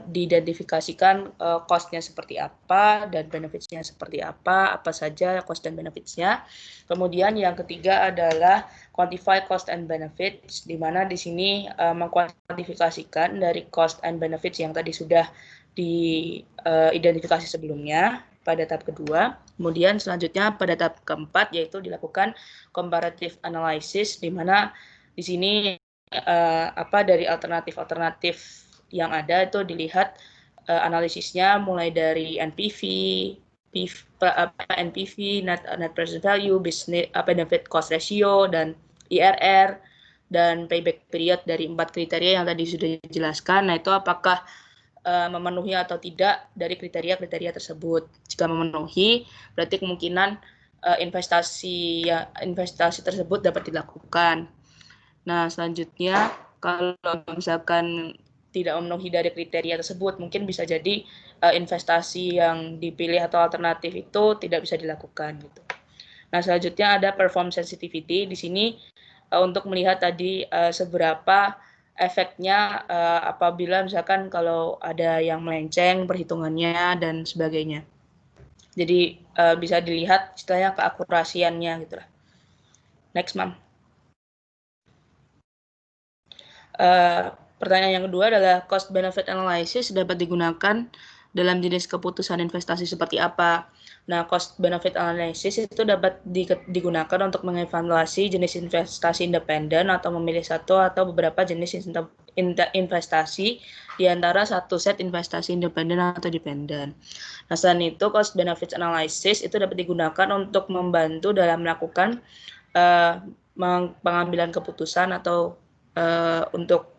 diidentifikasikan cost-nya seperti apa dan benefits-nya seperti apa saja cost dan benefits-nya. Kemudian yang ketiga adalah quantify cost and benefits, di mana di sini mengkuantifikasikan dari cost and benefits yang tadi sudah diidentifikasi sebelumnya pada tahap kedua. Kemudian selanjutnya pada tahap keempat yaitu dilakukan comparative analysis, di mana di sini dari alternatif yang ada itu dilihat analisisnya mulai dari NPV, net present value, business benefit cost ratio, dan IRR, dan payback period dari 4 kriteria yang tadi sudah dijelaskan. Nah, itu apakah memenuhi atau tidak dari kriteria-kriteria tersebut. Jika memenuhi, berarti kemungkinan investasi tersebut dapat dilakukan. Nah, selanjutnya kalau misalkan tidak memenuhi dari kriteria tersebut, mungkin bisa jadi investasi yang dipilih atau alternatif itu tidak bisa dilakukan gitu. Nah, selanjutnya ada perform sensitivity. Di sini untuk melihat tadi seberapa efeknya apabila misalkan kalau ada yang melenceng perhitungannya dan sebagainya. Jadi bisa dilihat istilahnya keakurasiannya gitu lah. Next, Ma'am. Pertanyaan yang kedua adalah cost benefit analysis dapat digunakan dalam jenis keputusan investasi seperti apa. Nah, cost benefit analysis itu dapat digunakan untuk mengevaluasi jenis investasi independen atau memilih satu atau beberapa jenis investasi di antara satu set investasi independen atau dependen. Nah, selain itu cost benefit analysis itu dapat digunakan untuk membantu dalam melakukan pengambilan keputusan atau untuk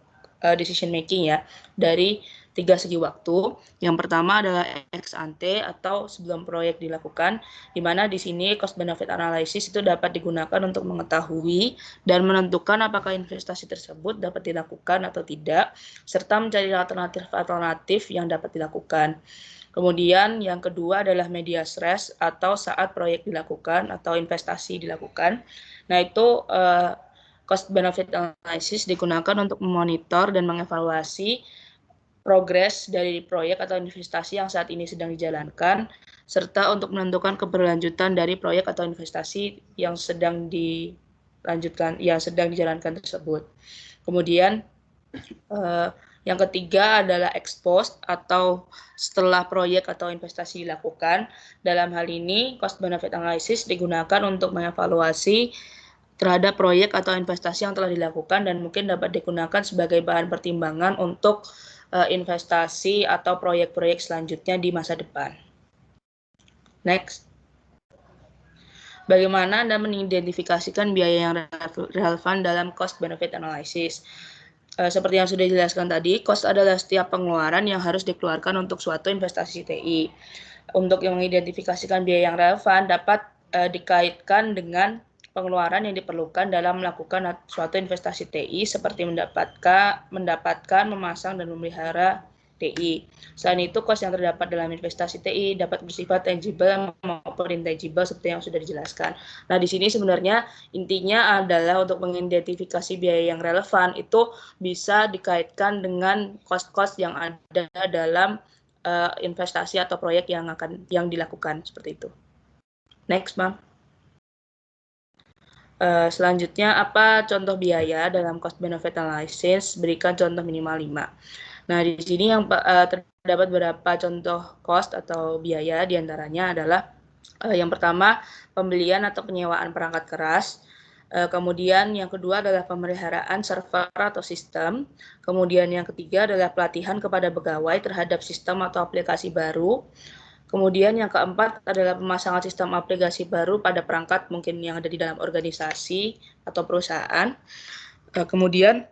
decision making ya dari 3 segi waktu. Yang pertama adalah ex ante atau sebelum proyek dilakukan, di mana di sini cost benefit analysis itu dapat digunakan untuk mengetahui dan menentukan apakah investasi tersebut dapat dilakukan atau tidak, serta mencari alternatif yang dapat dilakukan. Kemudian yang kedua adalah media stress atau saat proyek dilakukan atau investasi dilakukan. Nah itu cost benefit analysis digunakan untuk memonitor dan mengevaluasi progres dari proyek atau investasi yang saat ini sedang dijalankan, serta untuk menentukan keberlanjutan dari proyek atau investasi yang sedang dijalankan tersebut. Kemudian yang ketiga adalah ex post atau setelah proyek atau investasi dilakukan. Dalam hal ini, cost benefit analysis digunakan untuk mengevaluasi terhadap proyek atau investasi yang telah dilakukan dan mungkin dapat digunakan sebagai bahan pertimbangan untuk investasi atau proyek-proyek selanjutnya di masa depan. Next. Bagaimana Anda mengidentifikasikan biaya yang relevan dalam cost benefit analysis? Seperti yang sudah dijelaskan tadi, cost adalah setiap pengeluaran yang harus dikeluarkan untuk suatu investasi TI. Untuk yang mengidentifikasikan biaya yang relevan dapat dikaitkan dengan pengeluaran yang diperlukan dalam melakukan suatu investasi TI seperti mendapatkan, memasang dan memelihara TI. Selain itu, cost yang terdapat dalam investasi TI dapat bersifat tangible maupun intangible seperti yang sudah dijelaskan. Nah, di sini sebenarnya intinya adalah untuk mengidentifikasi biaya yang relevan itu bisa dikaitkan dengan cost-cost yang ada dalam investasi atau proyek yang dilakukan seperti itu. Next, Ma'am. Selanjutnya, apa contoh biaya dalam cost benefit analysis? Berikan contoh minimal 5. Nah, di sini yang terdapat beberapa contoh cost atau biaya, diantaranya adalah yang pertama, pembelian atau penyewaan perangkat keras. Kemudian yang kedua adalah pemeliharaan server atau sistem. Kemudian yang ketiga adalah pelatihan kepada pegawai terhadap sistem atau aplikasi baru. Kemudian yang keempat adalah pemasangan sistem aplikasi baru pada perangkat mungkin yang ada di dalam organisasi atau perusahaan. Kemudian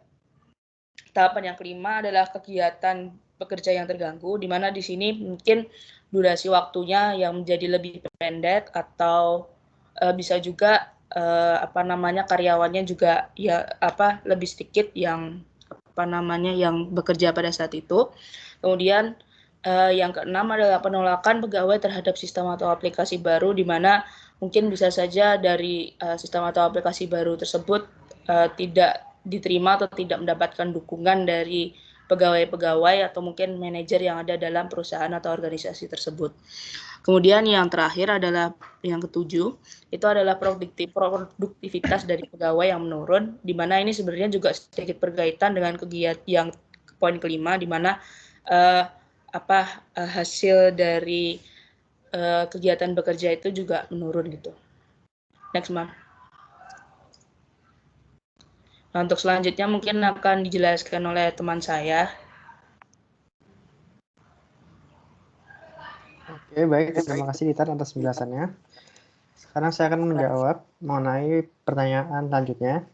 tahapan yang kelima adalah kegiatan pekerja yang terganggu, di mana di sini mungkin durasi waktunya yang menjadi lebih pendek atau bisa juga karyawannya juga lebih sedikit yang yang bekerja pada saat itu. Kemudian yang keenam adalah penolakan pegawai terhadap sistem atau aplikasi baru, di mana mungkin bisa saja dari sistem atau aplikasi baru tersebut tidak diterima atau tidak mendapatkan dukungan dari pegawai-pegawai atau mungkin manajer yang ada dalam perusahaan atau organisasi tersebut. Kemudian yang terakhir adalah yang ketujuh, itu adalah produktivitas dari pegawai yang menurun, di mana ini sebenarnya juga sedikit berkaitan dengan kegiatan yang poin kelima, di mana hasil dari kegiatan bekerja itu juga menurun gitu. Next, Ma'am. Nah, untuk selanjutnya mungkin akan dijelaskan oleh teman saya. Oke, baik. Terima kasih Ditar atas penjelasannya. Sekarang saya akan menjawab mengenai pertanyaan selanjutnya,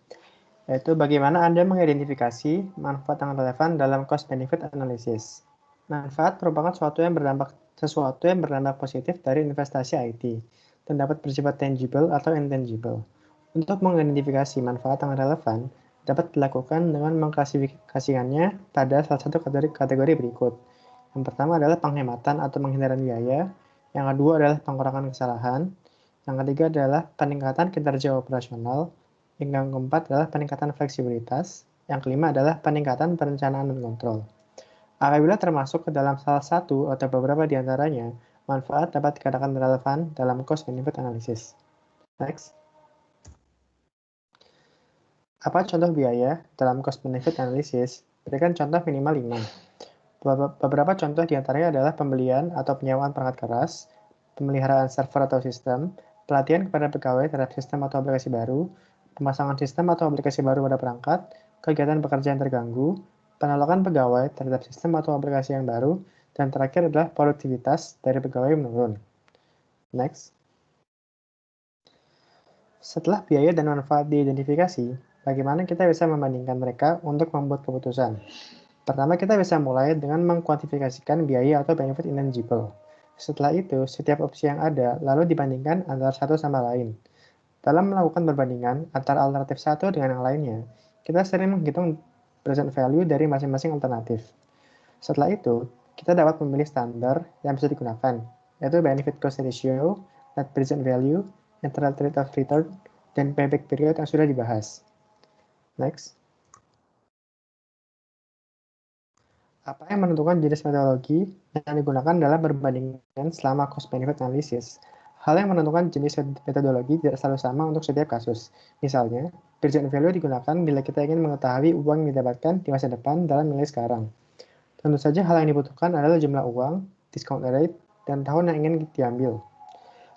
yaitu bagaimana Anda mengidentifikasi manfaat yang relevan dalam cost benefit analysis. Manfaat merupakan sesuatu yang berdampak positif dari investasi IT dan dapat bersifat tangible atau intangible. Untuk mengidentifikasi manfaat yang relevan, dapat dilakukan dengan mengklasifikasikannya pada salah satu kategori berikut. Yang pertama adalah penghematan atau penghindaran biaya, yang kedua adalah pengurangan kesalahan, yang ketiga adalah peningkatan kinerja operasional, yang keempat adalah peningkatan fleksibilitas, yang kelima adalah peningkatan perencanaan dan kontrol. Apabila termasuk ke dalam salah satu atau beberapa di antaranya, manfaat dapat dikatakan relevan dalam cost benefit analysis. Next. Apa contoh biaya dalam cost benefit analysis? Berikan contoh minimal 5. Beberapa contoh di antaranya adalah pembelian atau penyewaan perangkat keras, pemeliharaan server atau sistem, pelatihan kepada pegawai terhadap sistem atau aplikasi baru, pemasangan sistem atau aplikasi baru pada perangkat, kegiatan pekerjaan terganggu, penolakan pegawai terhadap sistem atau aplikasi yang baru, dan terakhir adalah produktivitas dari pegawai menurun. Next. Setelah biaya dan manfaat diidentifikasi, Bagaimana kita bisa membandingkan mereka untuk membuat keputusan? Pertama, kita bisa mulai dengan mengkuantifikasikan biaya atau benefit intangible. Setelah itu, setiap opsi yang ada lalu dibandingkan antara satu sama lain. Dalam melakukan perbandingan antara alternatif satu dengan yang lainnya, kita sering menghitung present value dari masing-masing alternatif. Setelah itu, kita dapat memilih standar yang bisa digunakan, yaitu benefit cost ratio, net present value, internal rate of return, dan payback period yang sudah dibahas. Next. Apa yang menentukan jenis metodologi yang digunakan dalam perbandingan selama cost-benefit analysis? Hal yang menentukan jenis metodologi tidak selalu sama untuk setiap kasus. Misalnya, present value digunakan bila kita ingin mengetahui uang yang didapatkan di masa depan dalam nilai sekarang. Tentu saja hal yang dibutuhkan adalah jumlah uang, discount rate, dan tahun yang ingin diambil.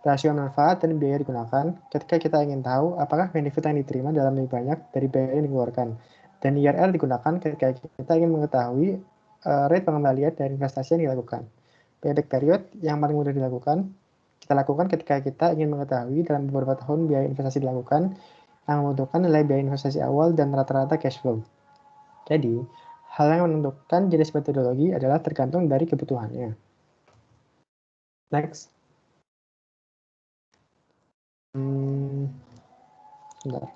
Rasio manfaat dan biaya digunakan ketika kita ingin tahu apakah benefit yang diterima dalam lebih banyak dari biaya yang dikeluarkan. Dan IRR digunakan ketika kita ingin mengetahui rate pengembalian dari investasi yang dilakukan. Payback period yang paling mudah dilakukan, kita lakukan ketika kita ingin mengetahui dalam beberapa tahun biaya investasi dilakukan yang membutuhkan nilai biaya investasi awal dan rata-rata cash flow. Jadi, hal yang menentukan jenis metodologi adalah tergantung dari kebutuhannya. Next. Sebentar.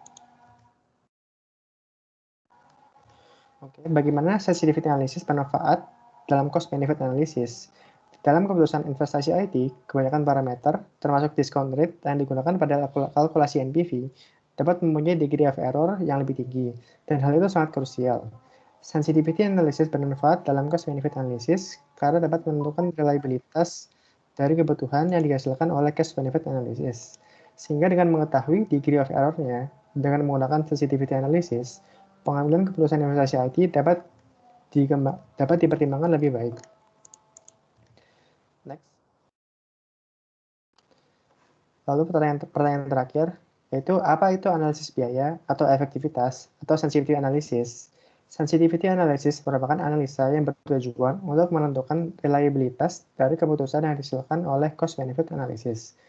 Oke, bagaimana sensitivity analysis bermanfaat dalam cost benefit analysis? Dalam keputusan investasi IT, kebanyakan parameter, termasuk discount rate yang digunakan pada kalkulasi NPV, dapat mempunyai degree of error yang lebih tinggi, dan hal itu sangat krusial. Sensitivity analysis bermanfaat dalam cost benefit analysis karena dapat menentukan reliabilitas dari kebutuhan yang dihasilkan oleh cost benefit analysis. Sehingga dengan mengetahui degree of error-nya, dengan menggunakan sensitivity analysis, pengambilan keputusan investasi IT dapat dipertimbangkan lebih baik. Next. Lalu pertanyaan terakhir, yaitu apa itu analisis biaya atau efektivitas atau sensitivity analysis? Sensitivity analysis merupakan analisa yang bertujuan untuk menentukan reliabilitas dari keputusan yang dihasilkan oleh cost benefit analysis.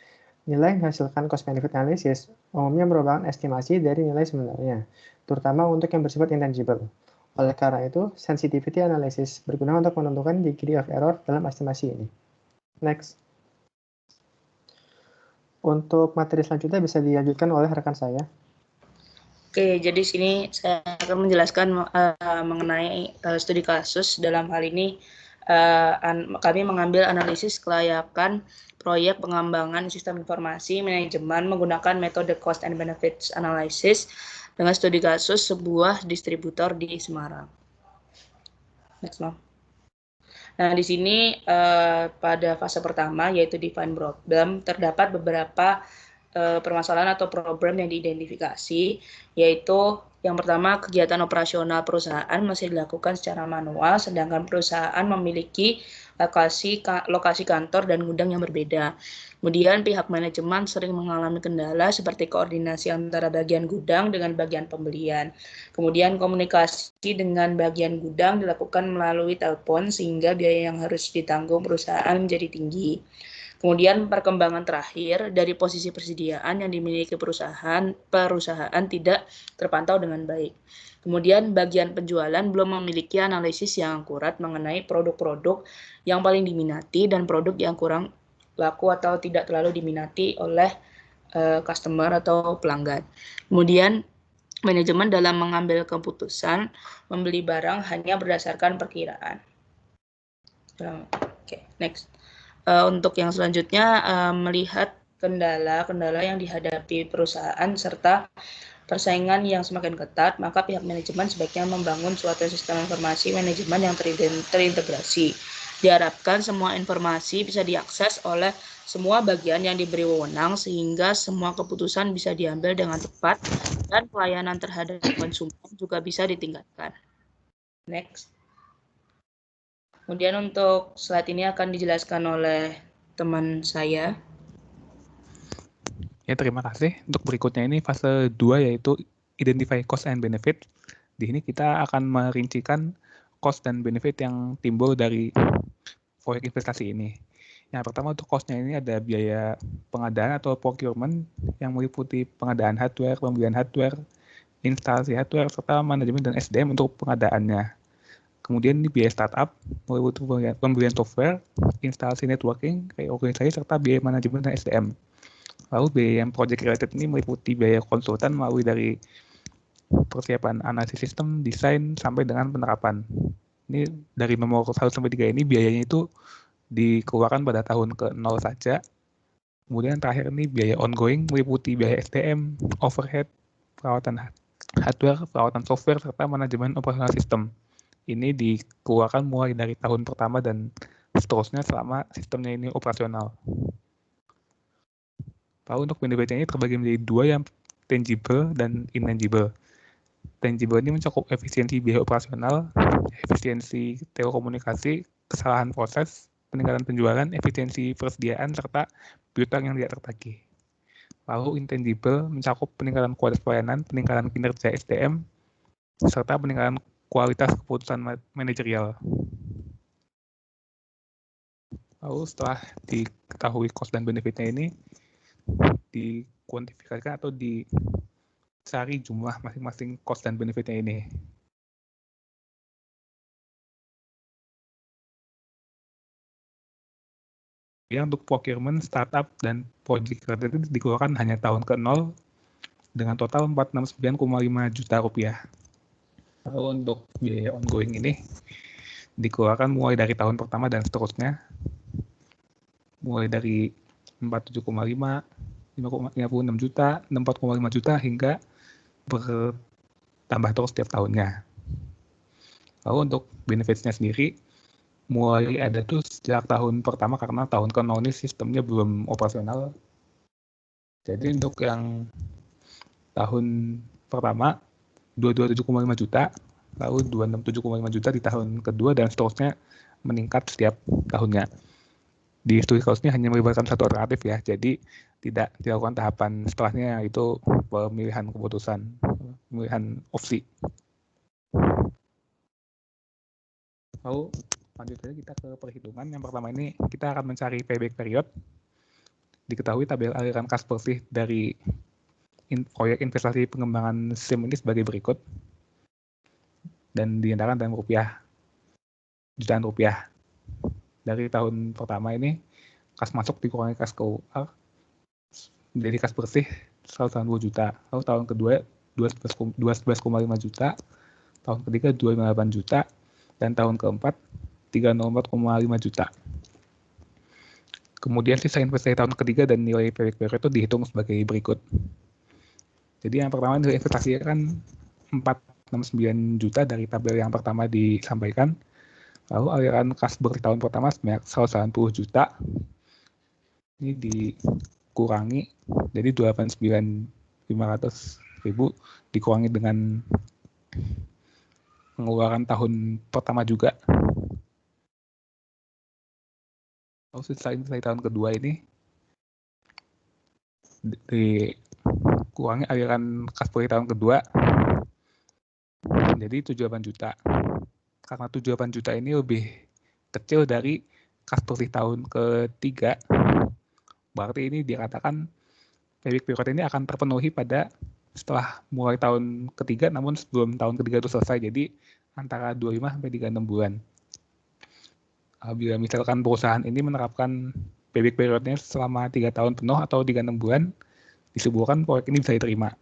Nilai yang dihasilkan cost benefit analysis umumnya merupakan estimasi dari nilai sebenarnya, terutama untuk yang bersifat intangible. Oleh karena itu, sensitivity analysis berguna untuk menentukan degree of error dalam estimasi ini. Next. Untuk materi selanjutnya bisa dilanjutkan oleh rekan saya. Oke, jadi sini saya akan menjelaskan mengenai studi kasus. Dalam hal ini kami mengambil analisis kelayakan proyek pengembangan sistem informasi manajemen menggunakan metode cost and benefits analysis dengan studi kasus sebuah distributor di Semarang. Next, Mom. Nah, di sini pada fase pertama yaitu define problem terdapat beberapa permasalahan atau problem yang diidentifikasi, yaitu yang pertama kegiatan operasional perusahaan masih dilakukan secara manual, sedangkan perusahaan memiliki lokasi kantor dan gudang yang berbeda. Kemudian pihak manajemen sering mengalami kendala seperti koordinasi antara bagian gudang dengan bagian pembelian. Kemudian komunikasi dengan bagian gudang dilakukan melalui telepon sehingga biaya yang harus ditanggung perusahaan menjadi tinggi. Kemudian perkembangan terakhir dari posisi persediaan yang dimiliki perusahaan tidak terpantau dengan baik. Kemudian bagian penjualan belum memiliki analisis yang akurat mengenai produk-produk yang paling diminati dan produk yang kurang laku atau tidak terlalu diminati oleh customer atau pelanggan. Kemudian manajemen dalam mengambil keputusan membeli barang hanya berdasarkan perkiraan. Oke, next. Untuk yang selanjutnya melihat kendala-kendala yang dihadapi perusahaan serta persaingan yang semakin ketat, maka pihak manajemen sebaiknya membangun suatu sistem informasi manajemen yang terintegrasi. Diharapkan semua informasi bisa diakses oleh semua bagian yang diberi wewenang sehingga semua keputusan bisa diambil dengan tepat dan pelayanan terhadap konsumen juga bisa ditingkatkan. Next. Kemudian untuk slide ini akan dijelaskan oleh teman saya. Ya, terima kasih. Untuk berikutnya ini fase 2 yaitu identify cost and benefit. Di sini kita akan merincikan cost dan benefit yang timbul dari proyek investasi ini. Yang pertama untuk cost-nya ini ada biaya pengadaan atau procurement yang meliputi pengadaan hardware, pembelian hardware, instalasi hardware, serta manajemen dan SDM untuk pengadaannya. Kemudian ini biaya startup, mulai pembelian software, instalasi networking, reorganisasi, serta biaya manajemen dan SDM. Lalu biaya yang project related ini meliputi biaya konsultan melalui dari persiapan analisis sistem, desain, sampai dengan penerapan. Ini dari nomor 1 sampai 3 ini biayanya itu dikeluarkan pada tahun ke-0 saja. Kemudian terakhir ini biaya ongoing meliputi biaya SDM, overhead, perawatan hardware, perawatan software, serta manajemen operasional sistem. Ini dikeluarkan mulai dari tahun pertama dan seterusnya selama sistemnya ini operasional. Lalu untuk benefitnya ini terbagi menjadi 2, yang tangible dan intangible. Tangible ini mencakup efisiensi biaya operasional, efisiensi telekomunikasi, kesalahan proses, peningkatan penjualan, efisiensi persediaan, serta piutang yang tidak tertagih. Lalu intangible mencakup peningkatan kualitas pelayanan, peningkatan kinerja SDM, serta peningkatan kualitas keputusan manajerial. Lalu setelah diketahui cost dan benefitnya ini, dikuantifikasikan atau dicari jumlah masing-masing cost dan benefitnya ini. Yang untuk procurement, startup, dan project related itu dikeluarkan hanya tahun ke-0 dengan total 469,5 juta rupiah. Lalu untuk biaya ongoing ini dikeluarkan mulai dari tahun pertama dan seterusnya, mulai dari 47,5, 5,56 juta, 64,5 juta, hingga bertambah terus setiap tahunnya. Lalu untuk benefits-nya sendiri, mulai ada tuh sejak tahun pertama karena tahun ke-0 ini sistemnya belum operasional. Jadi untuk yang tahun pertama 227,5 juta, lalu 267,5 juta di tahun kedua, dan seterusnya meningkat setiap tahunnya. Di studi kasusnya hanya melibatkan satu alternatif ya, jadi tidak dilakukan tahapan setelahnya, yaitu pemilihan keputusan, pemilihan opsi. Lalu lanjut saja kita ke perhitungan. Yang pertama ini kita akan mencari payback period. Diketahui tabel aliran kas bersih dari proyek investasi pengembangan SIM ini sebagai berikut, dan dinyatakan dalam jutaan rupiah. Dari tahun pertama ini kas masuk dikurangi kas keluar menjadi kas bersih 190 juta. Lalu tahun kedua 12,5 juta, tahun ketiga 2,8 juta, dan tahun keempat 304,5 juta. Kemudian sisa investasi tahun ketiga dan nilai payback period itu dihitung sebagai berikut. Jadi yang pertama nilai investasi kan 469 juta dari tabel yang pertama disampaikan. Lalu aliran kas bersih tahun pertama sebanyak 190 juta. Ini dikurangi, jadi 289.500.000 dikurangi dengan pengeluaran tahun pertama juga. Lalu sisa investasi tahun kedua ini dikurangi aliran kas bersih tahun kedua, jadi 78 juta. Karena 78 juta ini lebih kecil dari kas bersih tahun ketiga, berarti ini dikatakan payback period ini akan terpenuhi pada setelah mulai tahun ketiga, namun sebelum tahun ketiga itu selesai, jadi antara 25 sampai 36 bulan. Bila misalkan perusahaan ini menerapkan payback periodnya selama 3 tahun penuh atau 36 bulan, disebutkan proyek ini bisa diterima.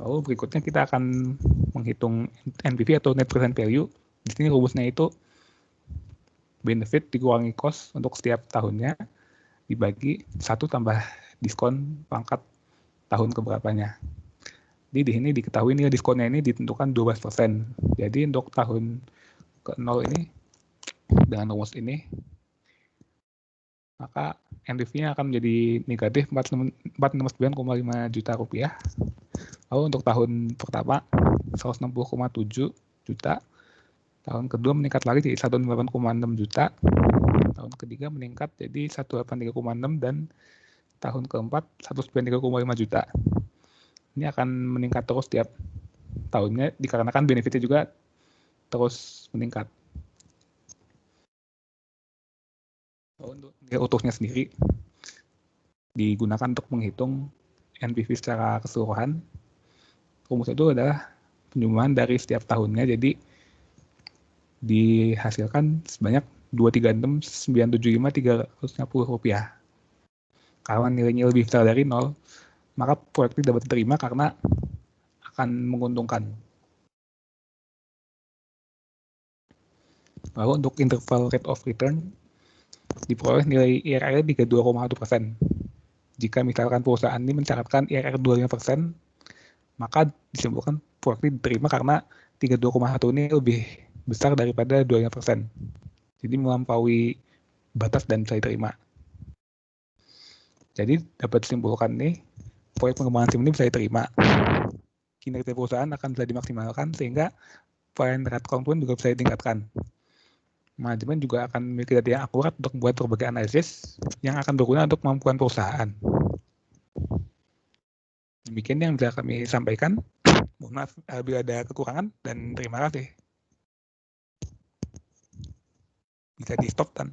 Lalu berikutnya kita akan menghitung NPV atau net present value. Di sini rumusnya itu benefit dikurangi cost untuk setiap tahunnya dibagi 1 tambah diskon pangkat tahun keberapanya. Jadi di sini diketahui nilai diskonnya ini ditentukan 12%. Jadi untuk tahun ke-0 ini dengan rumus ini, maka NPV-nya akan menjadi negatif 469,5 juta rupiah. Lalu untuk tahun pertama 160,7 juta, tahun kedua meningkat lagi jadi 108,6 juta, tahun ketiga meningkat jadi 183,6, dan tahun keempat 193,5 juta. Ini akan meningkat terus tiap tahunnya dikarenakan benefitnya juga terus meningkat. Untuk nilai utuhnya sendiri digunakan untuk menghitung NPV secara keseluruhan. Rumus itu adalah penjumlahan dari setiap tahunnya, jadi dihasilkan sebanyak 236.975.350 rupiah. Kalau nilainya lebih besar dari 0, maka proyek ini dapat diterima karena akan menguntungkan. Lalu untuk interval rate of return, diperoleh nilai IRR 32,1%. Jika misalkan perusahaan ini mencatatkan IRR 25%, maka disimpulkan proyek ini diterima karena 32,1 ini lebih besar daripada 25%. Jadi melampaui batas dan bisa diterima. Jadi dapat disimpulkan nih, proyek pengembangan SIM ini bisa diterima. Kinerja perusahaan akan bisa dimaksimalkan sehingga pelayanan Ratcom pun juga bisa ditingkatkan. Manajemen juga akan memiliki data yang akurat untuk membuat berbagai analisis yang akan berguna untuk kemampuan perusahaan. Demikian yang bisa kami sampaikan. Mohon maaf bila ada kekurangan dan terima kasih. Bisa di stop, Tan.